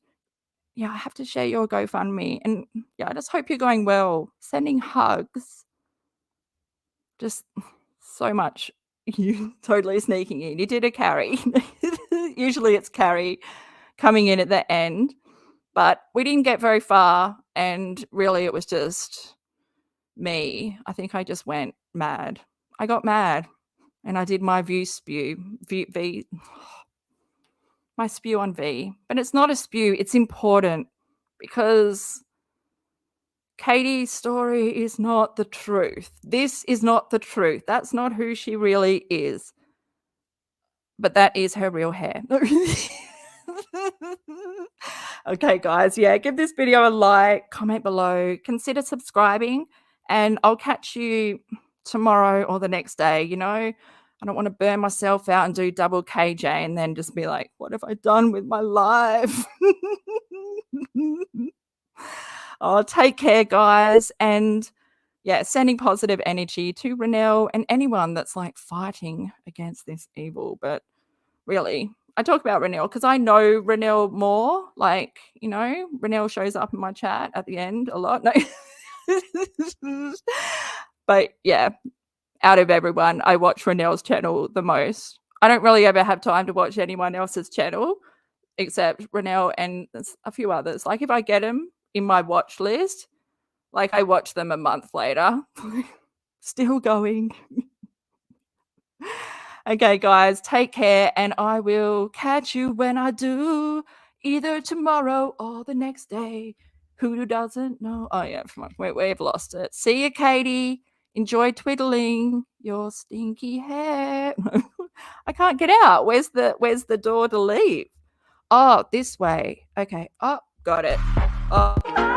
yeah, I have to share your GoFundMe. And yeah, I just hope you're going well. Sending hugs. Just so much. You totally sneaking in. You did a carry. Usually it's carry coming in at the end. But we didn't get very far. And really it was just me. I think I just went mad. I got mad. And I did my V, my spew on V. But it's not a spew. It's important because Katie's story is not the truth. This is not the truth. That's not who she really is. But that is her real hair. Okay, guys. Yeah, give this video a like, comment below, consider subscribing, and I'll catch you tomorrow or the next day. You know, I don't want to burn myself out and do double KJ and then just be like, what have I done with my life? Oh, take care, guys. And yeah, sending positive energy to Renelle and anyone that's like fighting against this evil. But really, I talk about Renelle because I know Renelle more. Like, you know, Renelle shows up in my chat at the end a lot. No. But yeah, out of everyone, I watch Renelle's channel the most. I don't really ever have time to watch anyone else's channel except Renelle and a few others. Like if I get them in my watch list, like I watch them a month later. Still going. Okay, guys, take care, and I will catch you when I do, either tomorrow or the next day. Who doesn't know? Oh, yeah, we've lost it. See you, Katie. Enjoy twiddling your stinky hair. I can't get out. Where's the door to leave? Oh, this way. Okay. Oh, got it. Oh.